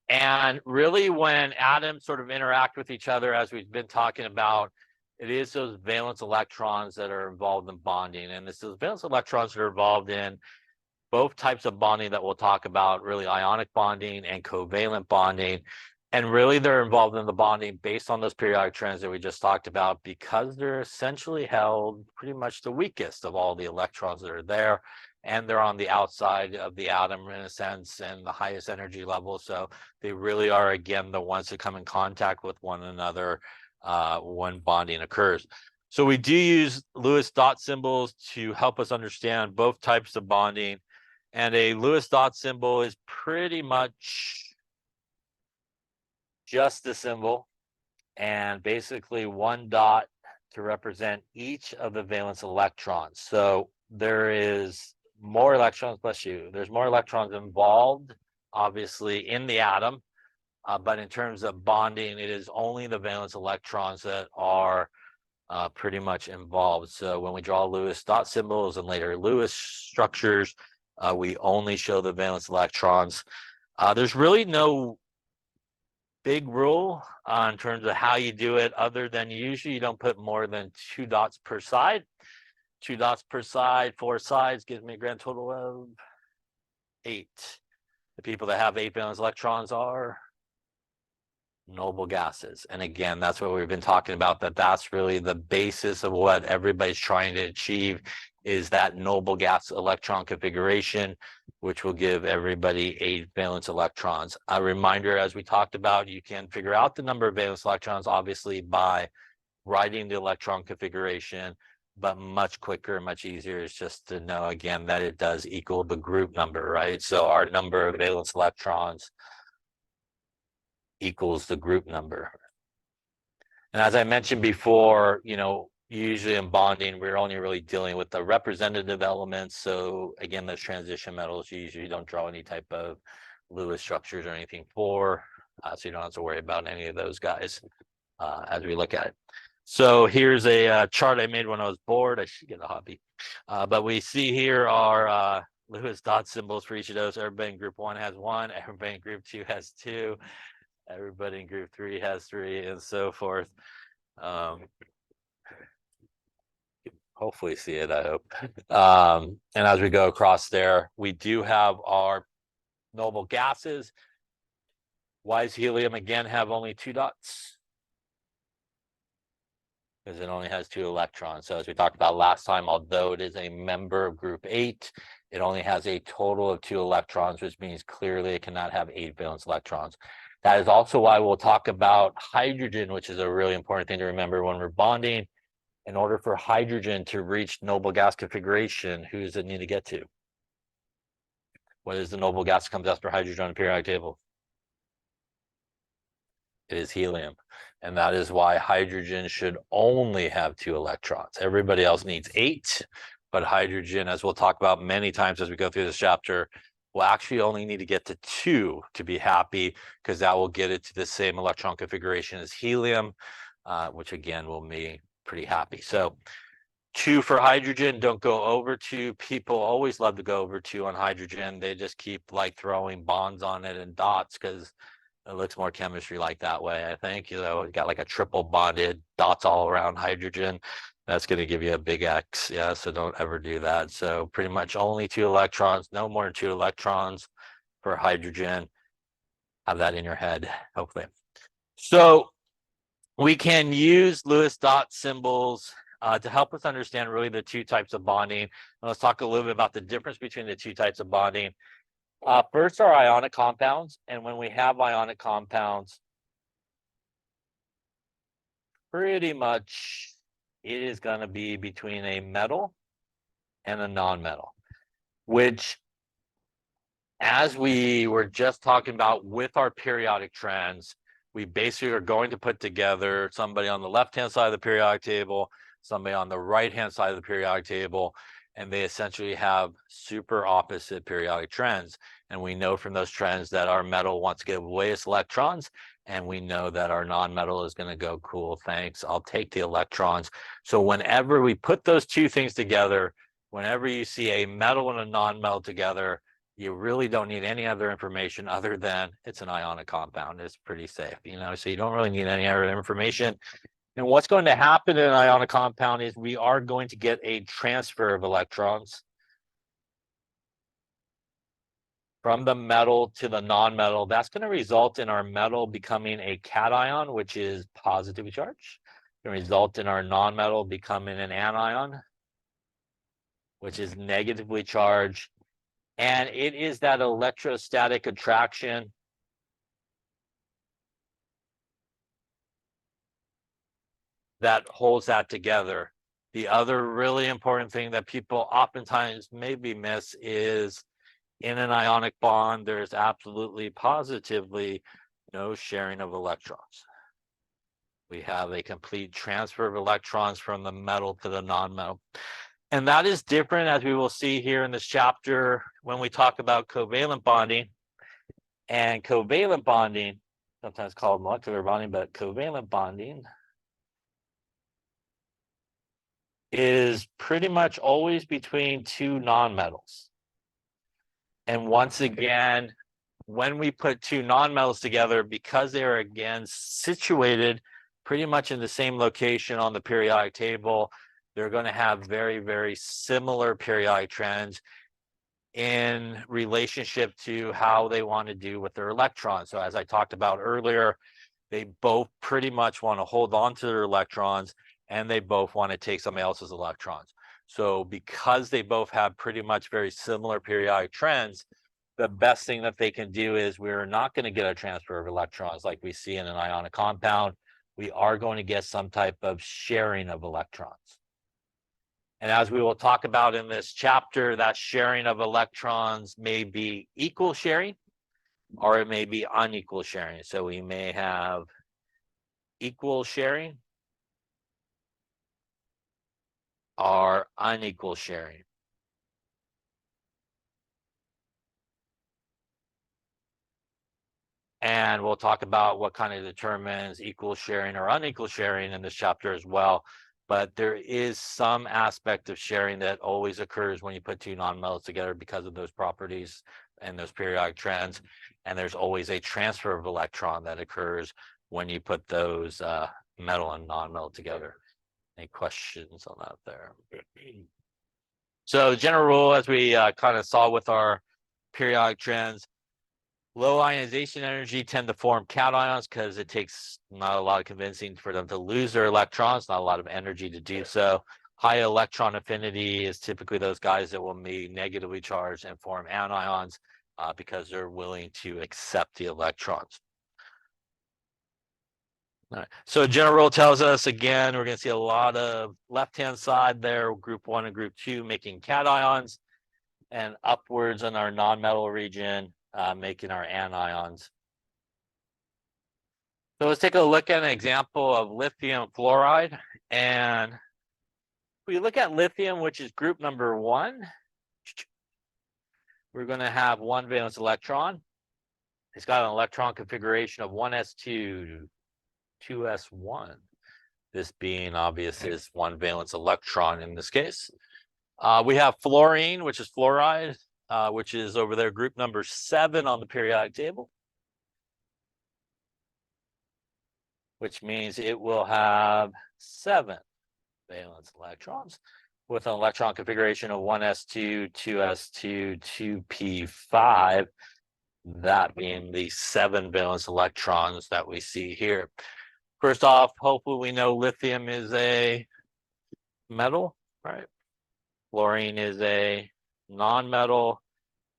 And really, when atoms sort of interact with each other, as we've been talking about, it is those valence electrons that are involved in bonding. And it's those valence electrons that are involved in both types of bonding that we'll talk about, really ionic bonding and covalent bonding. And really, they're involved in the bonding based on those periodic trends that we just talked about, because they're essentially held pretty much the weakest of all the electrons that are there. And they're on the outside of the atom in a sense, and the highest energy level. So they really are, again, the ones that come in contact with one another when bonding occurs. So we do use Lewis dot symbols to help us understand both types of bonding. And a Lewis dot symbol is pretty much just a symbol, and basically 1 dot to represent each of the valence electrons. So there is more electrons, bless you, there's more electrons involved, obviously, in the atom. But in terms of bonding, it is only the valence electrons that are pretty much involved. So when we draw Lewis dot symbols and later Lewis structures, we only show the valence electrons. There's really no big rule in terms of how you do it, other than usually you don't put more than 2 dots per side. 2 dots per side, 4 sides gives me a grand total of 8. The people that have 8 valence electrons are noble gases. And again, that's what we've been talking about, that's really the basis of what everybody's trying to achieve, is that noble gas electron configuration, which will give everybody 8 valence electrons. A reminder, as we talked about, you can figure out the number of valence electrons, obviously, by writing the electron configuration, but much quicker, much easier is just to know, again, that it does equal the group number, right? So our number of valence electrons equals the group number. And as I mentioned before, usually in bonding, we're only really dealing with the representative elements. So again, those transition metals, you usually don't draw any type of Lewis structures or anything for, so you don't have to worry about any of those guys as we look at it. So here's a chart I made when I was bored. I should get a hobby. But we see here our Lewis dot symbols for each of those. Everybody in group 1 has 1. Everybody in group 2 has 2. Everybody in group 3 has 3, and so forth. Hopefully see it, I hope. And as we go across there, we do have our noble gases. Why does helium again have only 2 dots? Because it only has 2 electrons. So as we talked about last time, although it is a member of group 8, it only has a total of 2 electrons, which means clearly it cannot have 8 valence electrons. That is also why we'll talk about hydrogen, which is a really important thing to remember when we're bonding. In order for hydrogen to reach noble gas configuration, who does it need to get to? What is the noble gas that comes after hydrogen on the periodic table? It is helium. And that is why hydrogen should only have 2 electrons. Everybody else needs 8, but hydrogen, as we'll talk about many times as we go through this chapter, will actually only need to get to 2 to be happy, because that will get it to the same electron configuration as helium, which again will be pretty happy. So 2 for hydrogen, don't go over 2. People always love to go over 2 on hydrogen. They just keep like throwing bonds on it and dots, because it looks more chemistry like that way, I think. You got like a triple bonded dots all around hydrogen. That's going to give you a big X. Yeah, so don't ever do that. So pretty much only 2 electrons, no more than 2 electrons for hydrogen. Have that in your head, hopefully. So we can use Lewis dot symbols to help us understand really the two types of bonding. And let's talk a little bit about the difference between the two types of bonding. First are ionic compounds, and when we have ionic compounds, pretty much it is going to be between a metal and a non-metal, which, as we were just talking about with our periodic trends, we basically are going to put together somebody on the left-hand side of the periodic table, somebody on the right-hand side of the periodic table, and they essentially have super opposite periodic trends. And we know from those trends that our metal wants to give away its electrons, and we know that our non-metal is going to go, cool, thanks, I'll take the electrons. So whenever we put those two things together, whenever you see a metal and a non-metal together, you really don't need any other information other than it's an ionic compound. It's pretty safe, so you don't really need any other information. And what's going to happen in an ionic compound is we are going to get a transfer of electrons from the metal to the non-metal. That's going to result in our metal becoming a cation, which is positively charged. It's going to result in our non-metal becoming an anion, which is negatively charged. And it is that electrostatic attraction that holds that together. The other really important thing that people oftentimes maybe miss is in an ionic bond, there's absolutely positively no sharing of electrons. We have a complete transfer of electrons from the metal to the non-metal. And that is different, as we will see here in this chapter, when we talk about covalent bonding. And covalent bonding, sometimes called molecular bonding, but covalent bonding is pretty much always between two nonmetals. And once again, when we put two nonmetals together, because they are again situated pretty much in the same location on the periodic table, they're going to have very, very similar periodic trends in relationship to how they want to do with their electrons. So as I talked about earlier, they both pretty much want to hold on to their electrons, and they both want to take somebody else's electrons. So because they both have pretty much very similar periodic trends, the best thing that they can do is we're not going to get a transfer of electrons like we see in an ionic compound. We are going to get some type of sharing of electrons. And as we will talk about in this chapter, that sharing of electrons may be equal sharing, or it may be unequal sharing. So we may have equal sharing or unequal sharing. And we'll talk about what kind of determines equal sharing or unequal sharing in this chapter as well. But there is some aspect of sharing that always occurs when you put two nonmetals together because of those properties and those periodic trends. And there's always a transfer of electron that occurs when you put those metal and non-metal together. Any questions on that there? So the general rule, as we kind of saw with our periodic trends, low ionization energy tend to form cations because it takes not a lot of convincing for them to lose their electrons, not a lot of energy to do so. High electron affinity is typically those guys that will be negatively charged and form anions because they're willing to accept the electrons. All right. So general rule tells us, again, we're going to see a lot of left-hand side there, group 1 and group 2 making cations, and upwards in our non-metal region making our anions. So let's take a look at an example of lithium fluoride. And if we look at lithium, which is group number 1, we're going to have one valence electron. It's got an electron configuration of 1s2, 2s1. This being obvious is one valence electron in this case. We have fluorine, which is fluoride, which is over there, group number 7 on the periodic table, which means it will have 7 valence electrons with an electron configuration of 1s2, 2s2, 2p5, that being the 7 valence electrons that we see here. First off, hopefully we know lithium is a metal, right? Fluorine is a non-metal.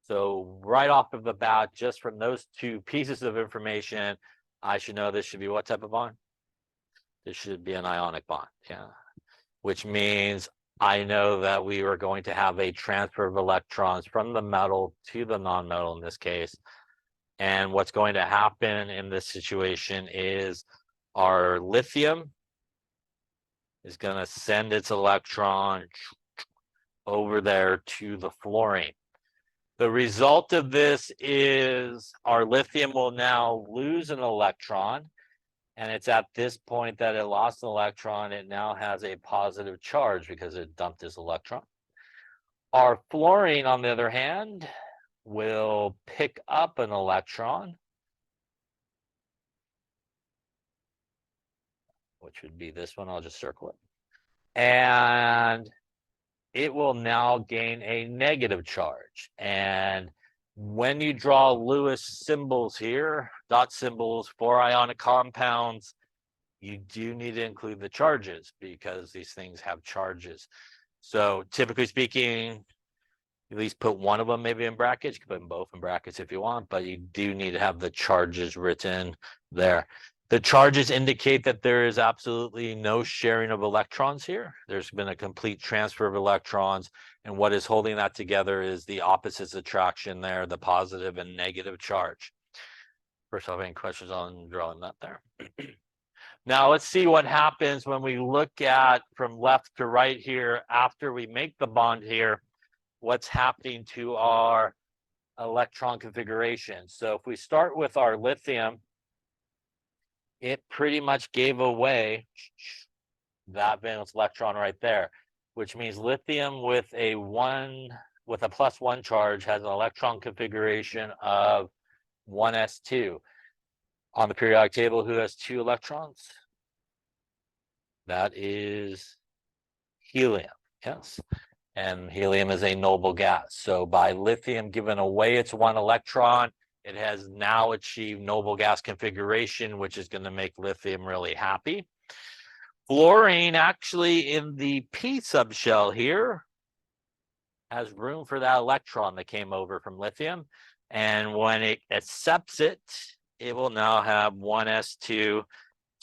So right off of the bat, just from those two pieces of information, I should know this should be what type of bond? This should be an ionic bond, yeah. Which means I know that we are going to have a transfer of electrons from the metal to the non-metal in this case. And what's going to happen in this situation is our lithium is going to send its electron over there to the fluorine. The result of this is our lithium will now lose an electron. And it's at this point that it lost an electron. It now has a positive charge because it dumped this electron. Our fluorine, on the other hand, will pick up an electron, which would be this one. I'll just circle it. And it will now gain a negative charge. And when you draw Lewis symbols here, dot symbols for ionic compounds, you do need to include the charges because these things have charges. So typically speaking, at least put one of them maybe in brackets. You can put them both in brackets if you want, but you do need to have the charges written there. The charges indicate that there is absolutely no sharing of electrons here. There's been a complete transfer of electrons, and what is holding that together is the opposites attraction there, the positive and negative charge. First off, any questions on drawing that there? Now let's see what happens when we look at from left to right here after we make the bond here, what's happening to our electron configuration. So if we start with our lithium, it pretty much gave away that valence electron right there, which means lithium with a +1 charge has an electron configuration of 1s2. On the periodic table, who has 2 electrons? That is helium, yes. And helium is a noble gas. So by lithium giving away its 1 electron, it has now achieved noble gas configuration, which is going to make lithium really happy. Fluorine actually in the p subshell here has room for that electron that came over from lithium. And when it accepts it, it will now have 1s2,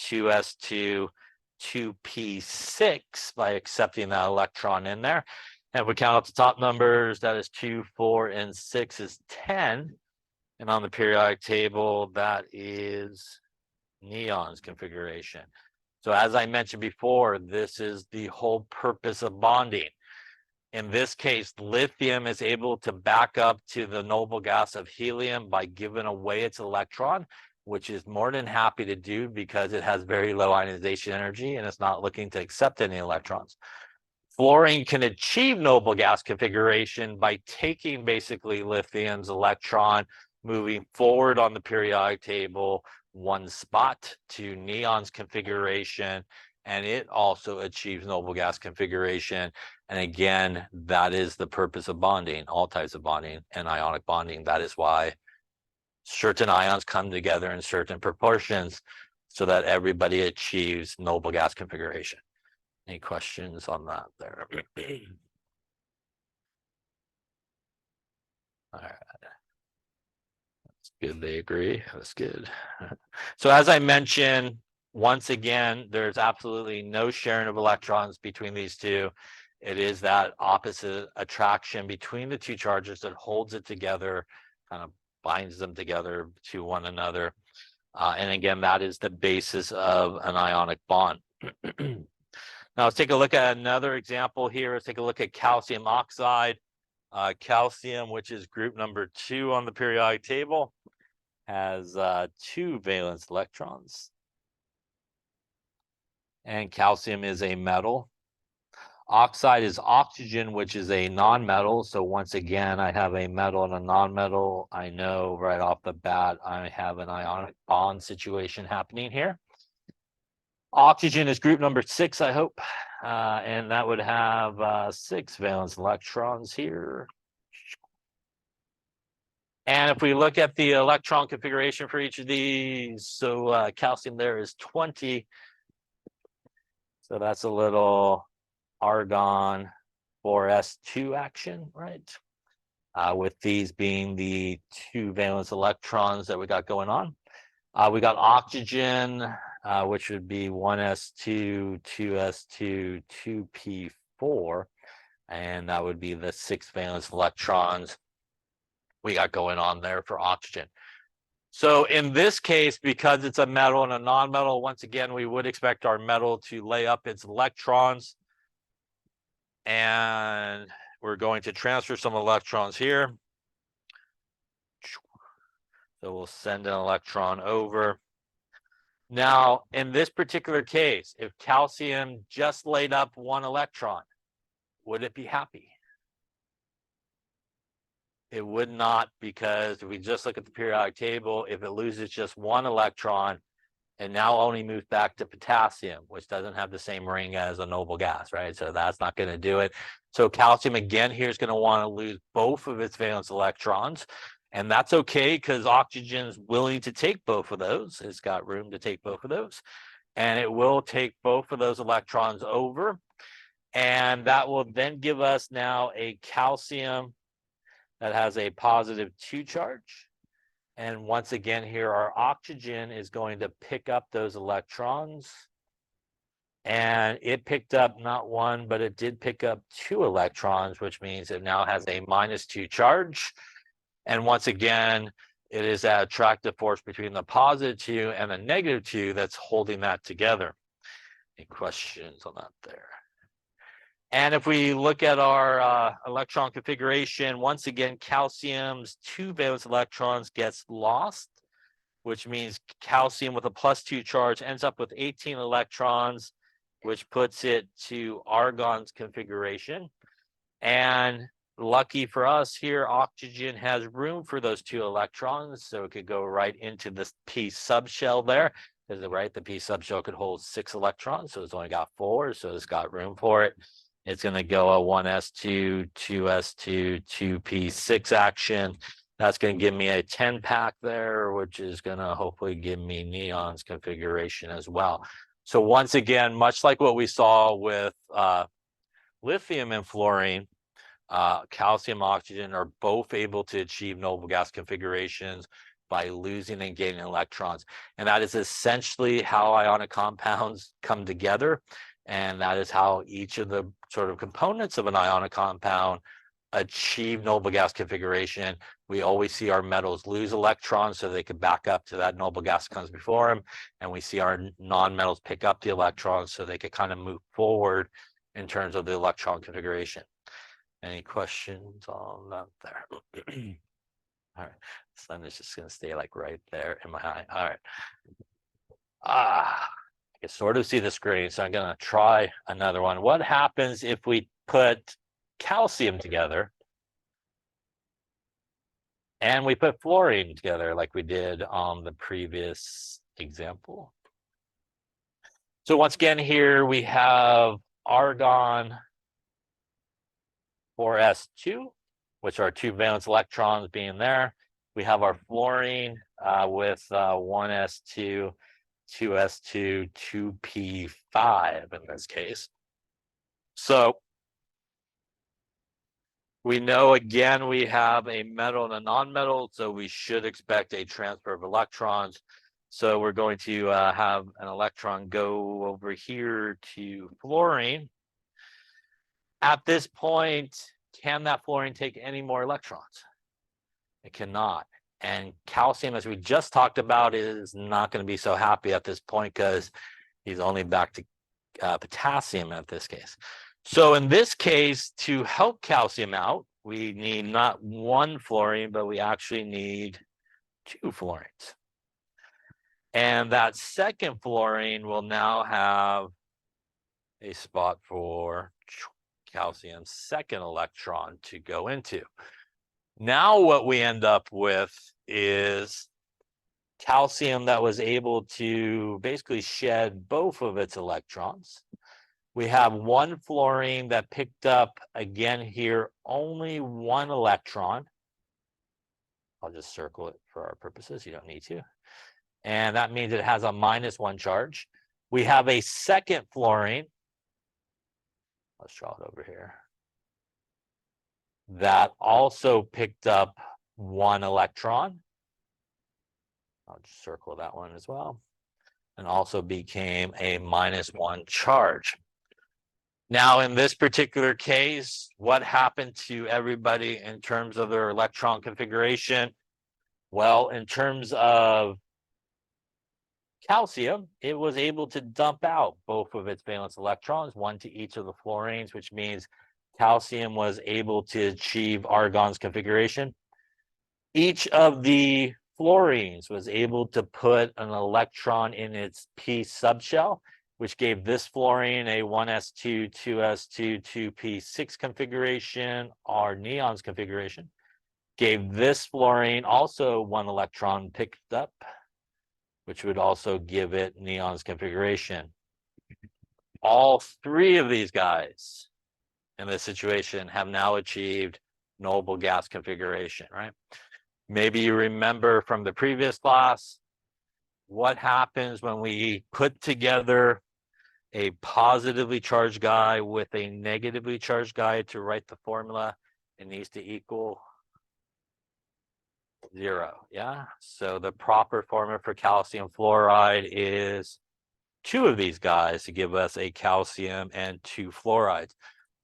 2s2, 2p6 by accepting that electron in there. And if we count up the top numbers, that is 2, 4, and 6 is 10. And on the periodic table, that is neon's configuration. So as I mentioned before, this is the whole purpose of bonding. In this case, lithium is able to back up to the noble gas of helium by giving away its electron, which is more than happy to do because it has very low ionization energy and it's not looking to accept any electrons. Fluorine can achieve noble gas configuration by taking basically lithium's electron, moving forward on the periodic table 1 spot to neon's configuration, and it also achieves noble gas configuration. And again, that is the purpose of bonding, all types of bonding and ionic bonding. That is why certain ions come together in certain proportions so that everybody achieves noble gas configuration. Any questions on that there? All right. That's good. They agree. That's good. So as I mentioned, once again, there's absolutely no sharing of electrons between these two. It is that opposite attraction between the two charges that holds it together, kind of binds them together to one another. And again, that is the basis of an ionic bond. Now let's take a look at another example here. Let's take a look at calcium oxide. Calcium, which is group number 2 on the periodic table, has 2 valence electrons. And calcium is a metal. Oxide is oxygen, which is a non-metal. So once again, I have a metal and a non-metal. I know right off the bat, I have an ionic bond situation happening here. Oxygen is group number 6, I hope. And that would have 6 valence electrons here. And if we look at the electron configuration for each of these, so calcium there is 20. So that's a little argon 4s2 action, right? With these being the two valence electrons that we got going on. We got oxygen, which would be 1s2, 2s2, 2p4, and that would be the 6 valence electrons we got going on there for oxygen. So in this case, because it's a metal and a non-metal, once again, we would expect our metal to lay up its electrons. And we're going to transfer some electrons here. So we'll send an electron over. Now, in this particular case, if calcium just laid up one electron, would it be happy? It would not, because if we just look at the periodic table, if it loses just one electron, and now only moves back to potassium, which doesn't have the same ring as a noble gas, right? So that's not going to do it. So calcium, again, here is going to want to lose both of its valence electrons. And that's okay, because oxygen is willing to take both of those. It's got room to take both of those. And it will take both of those electrons over. And that will then give us now a calcium that has a positive 2 charge. And once again here, our oxygen is going to pick up those electrons. And it picked up not one, but it did pick up 2 electrons, which means it now has a -2 charge. And once again, it is that attractive force between the +2 and the -2 that's holding that together. Any questions on that there? And if we look at our electron configuration, once again, calcium's 2 valence electrons gets lost, which means calcium with a +2 charge ends up with 18 electrons, which puts it to argon's configuration. And lucky for us here, oxygen has room for those 2 electrons, so it could go right into this p subshell there. Because right, the p subshell could hold 6 electrons, so it's only got 4, so it's got room for it. It's going to go a 1s2, 2s2, 2p6 action. That's going to give me a 10 pack there, which is going to hopefully give me neon's configuration as well. So once again, much like what we saw with lithium and fluorine, calcium, oxygen are both able to achieve noble gas configurations by losing and gaining electrons. And that is essentially how ionic compounds come together. And that is how each of the sort of components of an ionic compound achieve noble gas configuration. We always see our metals lose electrons so they can back up to that noble gas that comes before them. And we see our non-metals pick up the electrons so they can kind of move forward in terms of the electron configuration. Any questions on that there? All right, the sun is just going to stay like right there in my eye. All right. I can sort of see the screen, so I'm going to try another one. What happens if we put calcium together and we put fluorine together like we did on the previous example? So once again, here we have argon 4s2, which are 2 valence electrons being there. We have our fluorine with 1s2, 2s2, 2p5 in this case. So we know, again, we have a metal and a non-metal, so we should expect a transfer of electrons. So we're going to have an electron go over here to fluorine. At this point, can that fluorine take any more electrons? It cannot. And calcium, as we just talked about, is not going to be so happy at this point because he's only back to potassium at this case. So in this case, to help calcium out, we need not 1 fluorine, but we actually need 2 fluorines. And that second fluorine will now have a spot for calcium's second electron to go into. Now what we end up with is calcium that was able to basically shed both of its electrons. We have 1 fluorine that picked up, again here, only 1 electron. I'll just circle it for our purposes. You don't need to. And that means it has a -1 charge. We have a second fluorine. let's draw it over here. That also picked up one electron. I'll just circle that one as well. And also became a -1 charge. Now, in this particular case, what happened to everybody in terms of their electron configuration? Well, in terms of calcium, it was able to dump out both of its valence electrons, one to each of the fluorines, which means calcium was able to achieve argon's configuration. Each of the fluorines was able to put an electron in its p subshell, which gave this fluorine a 1s2, 2s2, 2p6 configuration, or neon's configuration. Gave this fluorine also one electron picked up, which would also give it neon's configuration. All three of these guys in this situation have now achieved noble gas configuration, right? Maybe you remember from the previous class, what happens when we put together a positively charged guy with a negatively charged guy to write the formula. It needs to equal 0, yeah? So the proper formula for calcium fluoride is 2 of these guys to give us a calcium and 2 fluorides.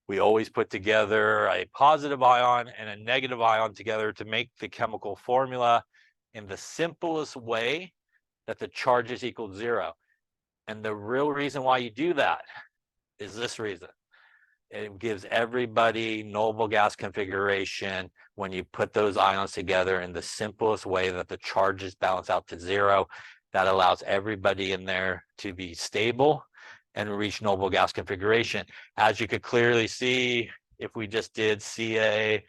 We always put together a positive ion and a negative ion together to make the chemical formula in the simplest way that the charges equal 0. And the real reason why you do that is this reason. It gives everybody noble gas configuration when you put those ions together in the simplest way that the charges balance out to 0. That allows everybody in there to be stable and reach noble gas configuration. As you could clearly see, if we just did Ca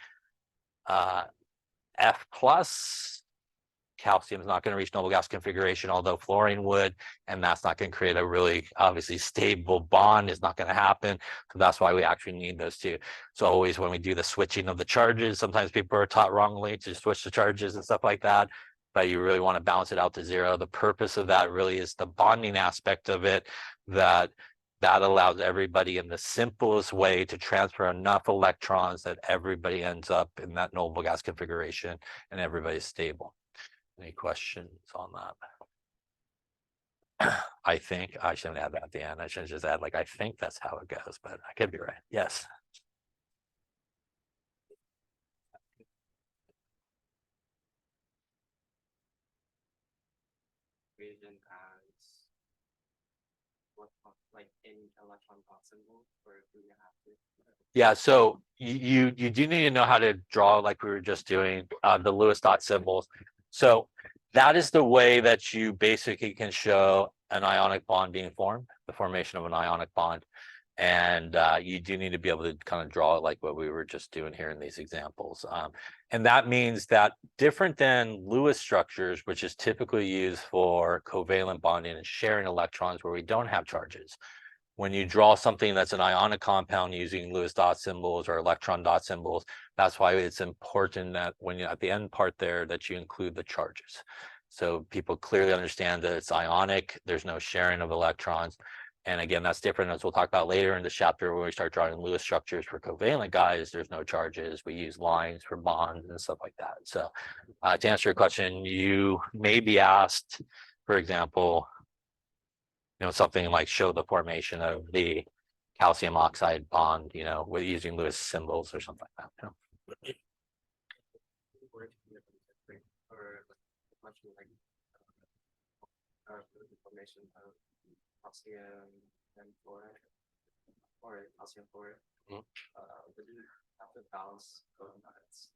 F plus, calcium is not going to reach noble gas configuration, although fluorine would, and that's not going to create a really obviously stable bond. It's not going to happen. So that's why we actually need those two. So always when we do the switching of the charges, sometimes people are taught wrongly to switch the charges and stuff like that, but you really want to balance it out to 0. The purpose of that really is the bonding aspect of it, that allows everybody in the simplest way to transfer enough electrons that everybody ends up in that noble gas configuration and everybody's stable. Any questions on that? I think I shouldn't add that at the end. I should just add, like, I think that's how it goes, but I could be right. Yes. As what, like in electron dot symbol, or do you have to? Yeah, so you do need to know how to draw, like we were just doing, the Lewis dot symbols. So that is the way that you basically can show an ionic bond being formed, the formation of an ionic bond. And you do need to be able to kind of draw it like what we were just doing here in these examples. And that means that different than Lewis structures, which is typically used for covalent bonding and sharing electrons where we don't have charges, when you draw something that's an ionic compound using Lewis dot symbols or electron dot symbols, that's why it's important that when you at the end part there that you include the charges. So people clearly understand that it's ionic, there's no sharing of electrons. And again, that's different, as we'll talk about later in the chapter when we start drawing Lewis structures for covalent guys. There's no charges. We use lines for bonds and stuff like that. So to answer your question, you may be asked, for example, something like show the formation of the calcium oxide bond, with using Lewis symbols or something like that. Or much like the formation of calcium and fluoride, or calcium fluoride. Would you have to balance covalents?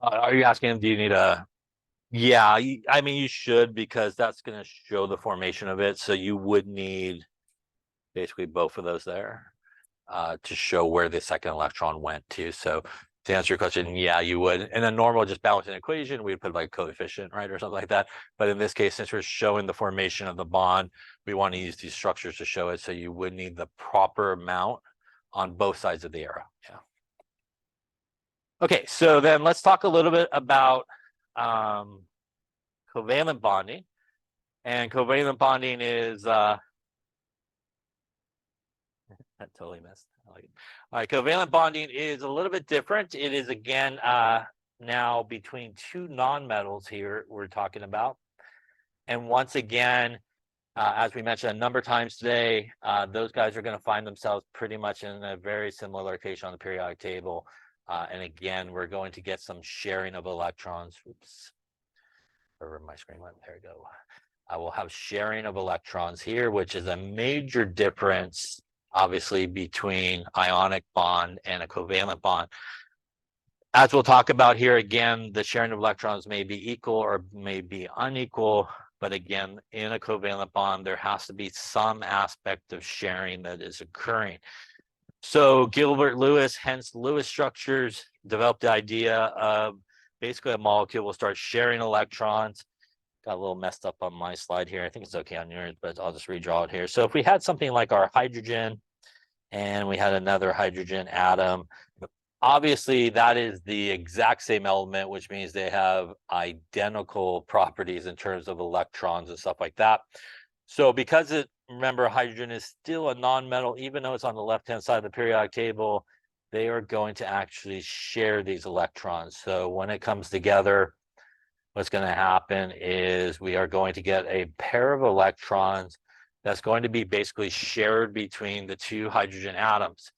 Are you asking, do you need a? Yeah, I mean, you should, because that's going to show the formation of it. So you would need basically both of those there to show where the second electron went to. So to answer your question, yeah, you would. In a normal just balancing equation, we'd put like a coefficient, right, or something like that. But in this case, since we're showing the formation of the bond, we want to use these structures to show it. So you would need the proper amount on both sides of the arrow. Yeah. Okay, so then let's talk a little bit about covalent bonding. And covalent bonding is I totally missed. All right, covalent bonding is a little bit different. It is again now between two nonmetals here we're talking about. And once again, as we mentioned a number of times today, those guys are going to find themselves pretty much in a very similar location on the periodic table. And again, we're going to get some sharing of electrons. Oops. Wherever my screen went, there we go. I will have sharing of electrons here, which is a major difference, obviously, between ionic bond and a covalent bond. As we'll talk about here, again, the sharing of electrons may be equal or may be unequal. But again, in a covalent bond, there has to be some aspect of sharing that is occurring. So Gilbert Lewis, hence Lewis structures, developed the idea of basically a molecule will start sharing electrons. Got a little messed up on my slide here. I think it's okay on yours, but I'll just redraw it here. So if we had something like our hydrogen and we had another hydrogen atom, obviously that is the exact same element, which means they have identical properties in terms of electrons and stuff like that. So because remember, hydrogen is still a nonmetal, even though it's on the left-hand side of the periodic table, they are going to actually share these electrons. So when it comes together, what's going to happen is we are going to get a pair of electrons that's going to be basically shared between the two hydrogen atoms.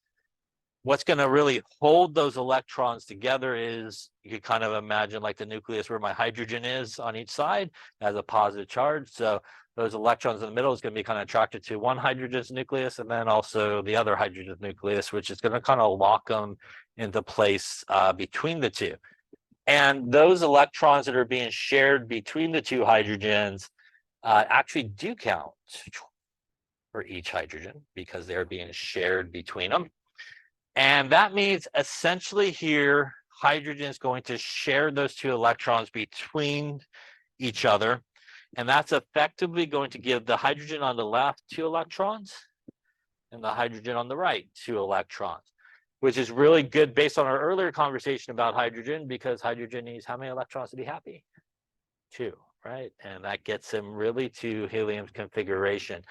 What's going to really hold those electrons together is, you could kind of imagine like the nucleus where my hydrogen is on each side has a positive charge. So those electrons in the middle is going to be kind of attracted to one hydrogen's nucleus and then also the other hydrogen's nucleus, which is going to kind of lock them into place between the two. And those electrons that are being shared between the two hydrogens actually do count for each hydrogen because they're being shared between them. And that means essentially here, hydrogen is going to share those two electrons between each other. And that's effectively going to give the hydrogen on the left 2 electrons and the hydrogen on the right 2 electrons, which is really good based on our earlier conversation about hydrogen, because hydrogen needs how many electrons to be happy? 2, right? And that gets him really to helium's configuration.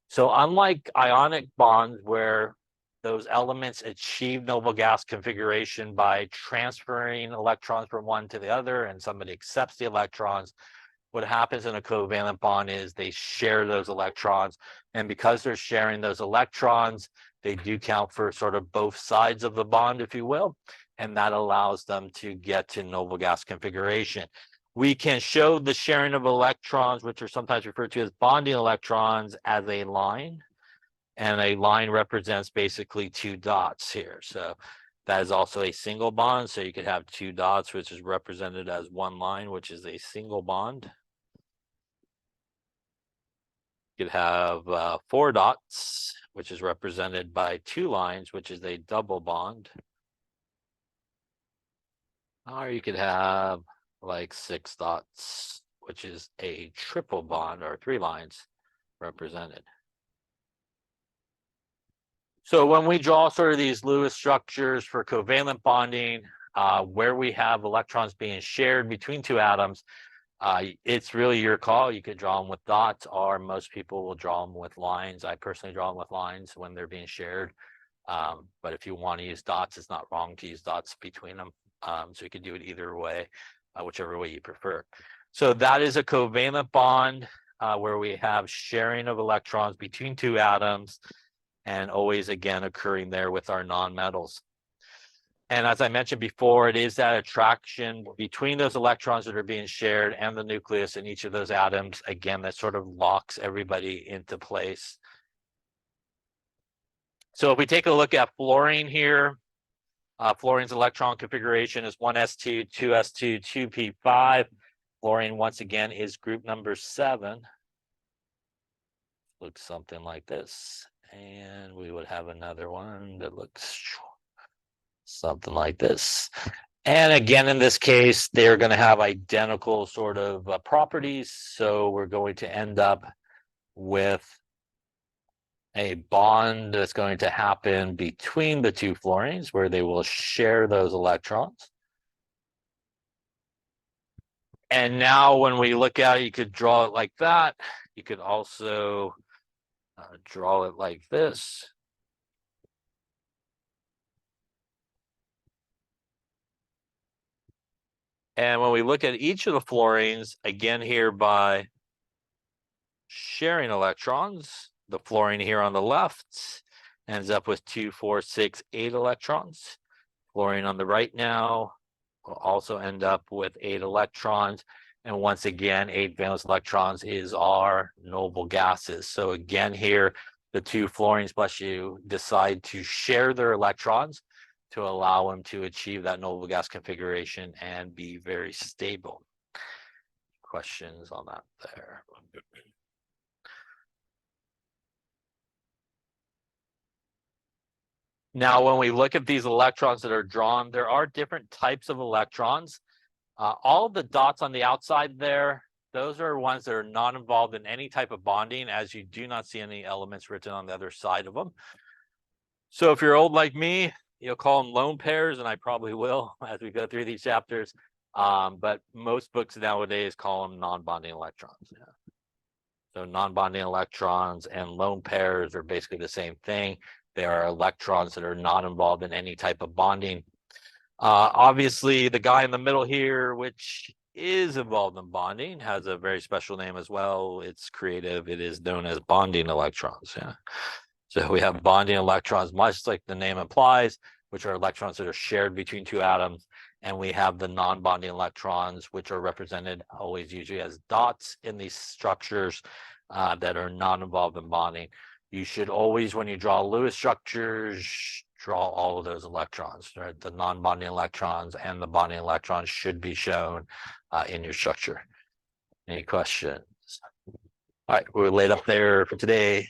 So unlike ionic bonds where those elements achieve noble gas configuration by transferring electrons from one to the other and somebody accepts the electrons, what happens in a covalent bond is they share those electrons. And because they're sharing those electrons, they do count for sort of both sides of the bond, if you will. And that allows them to get to noble gas configuration. We can show the sharing of electrons, which are sometimes referred to as bonding electrons, as a line. And a line represents basically 2 dots here. So that is also a single bond. So you could have 2 dots, which is represented as 1 line, which is a single bond. You could have 4 dots, which is represented by 2 lines, which is a double bond. Or you could have like 6 dots, which is a triple bond, or 3 lines represented. So when we draw sort of these Lewis structures for covalent bonding, where we have electrons being shared between 2 atoms, it's really your call. You could draw them with dots, or most people will draw them with lines. I personally draw them with lines when they're being shared. But if you want to use dots, it's not wrong to use dots between them. So you can do it either way, whichever way you prefer. So that is a covalent bond where we have sharing of electrons between 2 atoms, and always again occurring there with our nonmetals. And as I mentioned before, it is that attraction between those electrons that are being shared and the nucleus in each of those atoms, again, that sort of locks everybody into place. So if we take a look at fluorine here, fluorine's electron configuration is 1s2, 2s2, 2p5. Fluorine, once again, is group number 7. Looks something like this. And we would have another one that looks something like this. And again, in this case, they're going to have identical sort of properties. So we're going to end up with a bond that's going to happen between the 2 fluorines where they will share those electrons. And now when we look at it, you could draw it like that. You could also draw it like this. And when we look at each of the fluorines, again here by sharing electrons, the fluorine here on the left ends up with 2, 4, 6, 8 electrons. Fluorine on the right now will also end up with 8 electrons. And once again, 8 valence electrons is our noble gases. So again here, the 2 fluorines plus you decide to share their electrons to allow them to achieve that noble gas configuration and be very stable. Questions on that there? Now, when we look at these electrons that are drawn, there are different types of electrons. All of the dots on the outside there, those are ones that are not involved in any type of bonding, as you do not see any elements written on the other side of them. So if you're old like me, you'll call them lone pairs, and I probably will as we go through these chapters. But most books nowadays call them non-bonding electrons. Yeah. So non-bonding electrons and lone pairs are basically the same thing. They are electrons that are not involved in any type of bonding. Obviously, the guy in the middle here, which is involved in bonding, has a very special name as well. It's creative. It is known as bonding electrons. Yeah. So we have bonding electrons, much like the name implies, which are electrons that are shared between 2 atoms. And we have the non-bonding electrons, which are represented always usually as dots in these structures that are not involved in bonding. You should always, when you draw Lewis structures, draw all of those electrons, right? The non-bonding electrons and the bonding electrons should be shown in your structure. Any questions? All right, we're laid up there for today.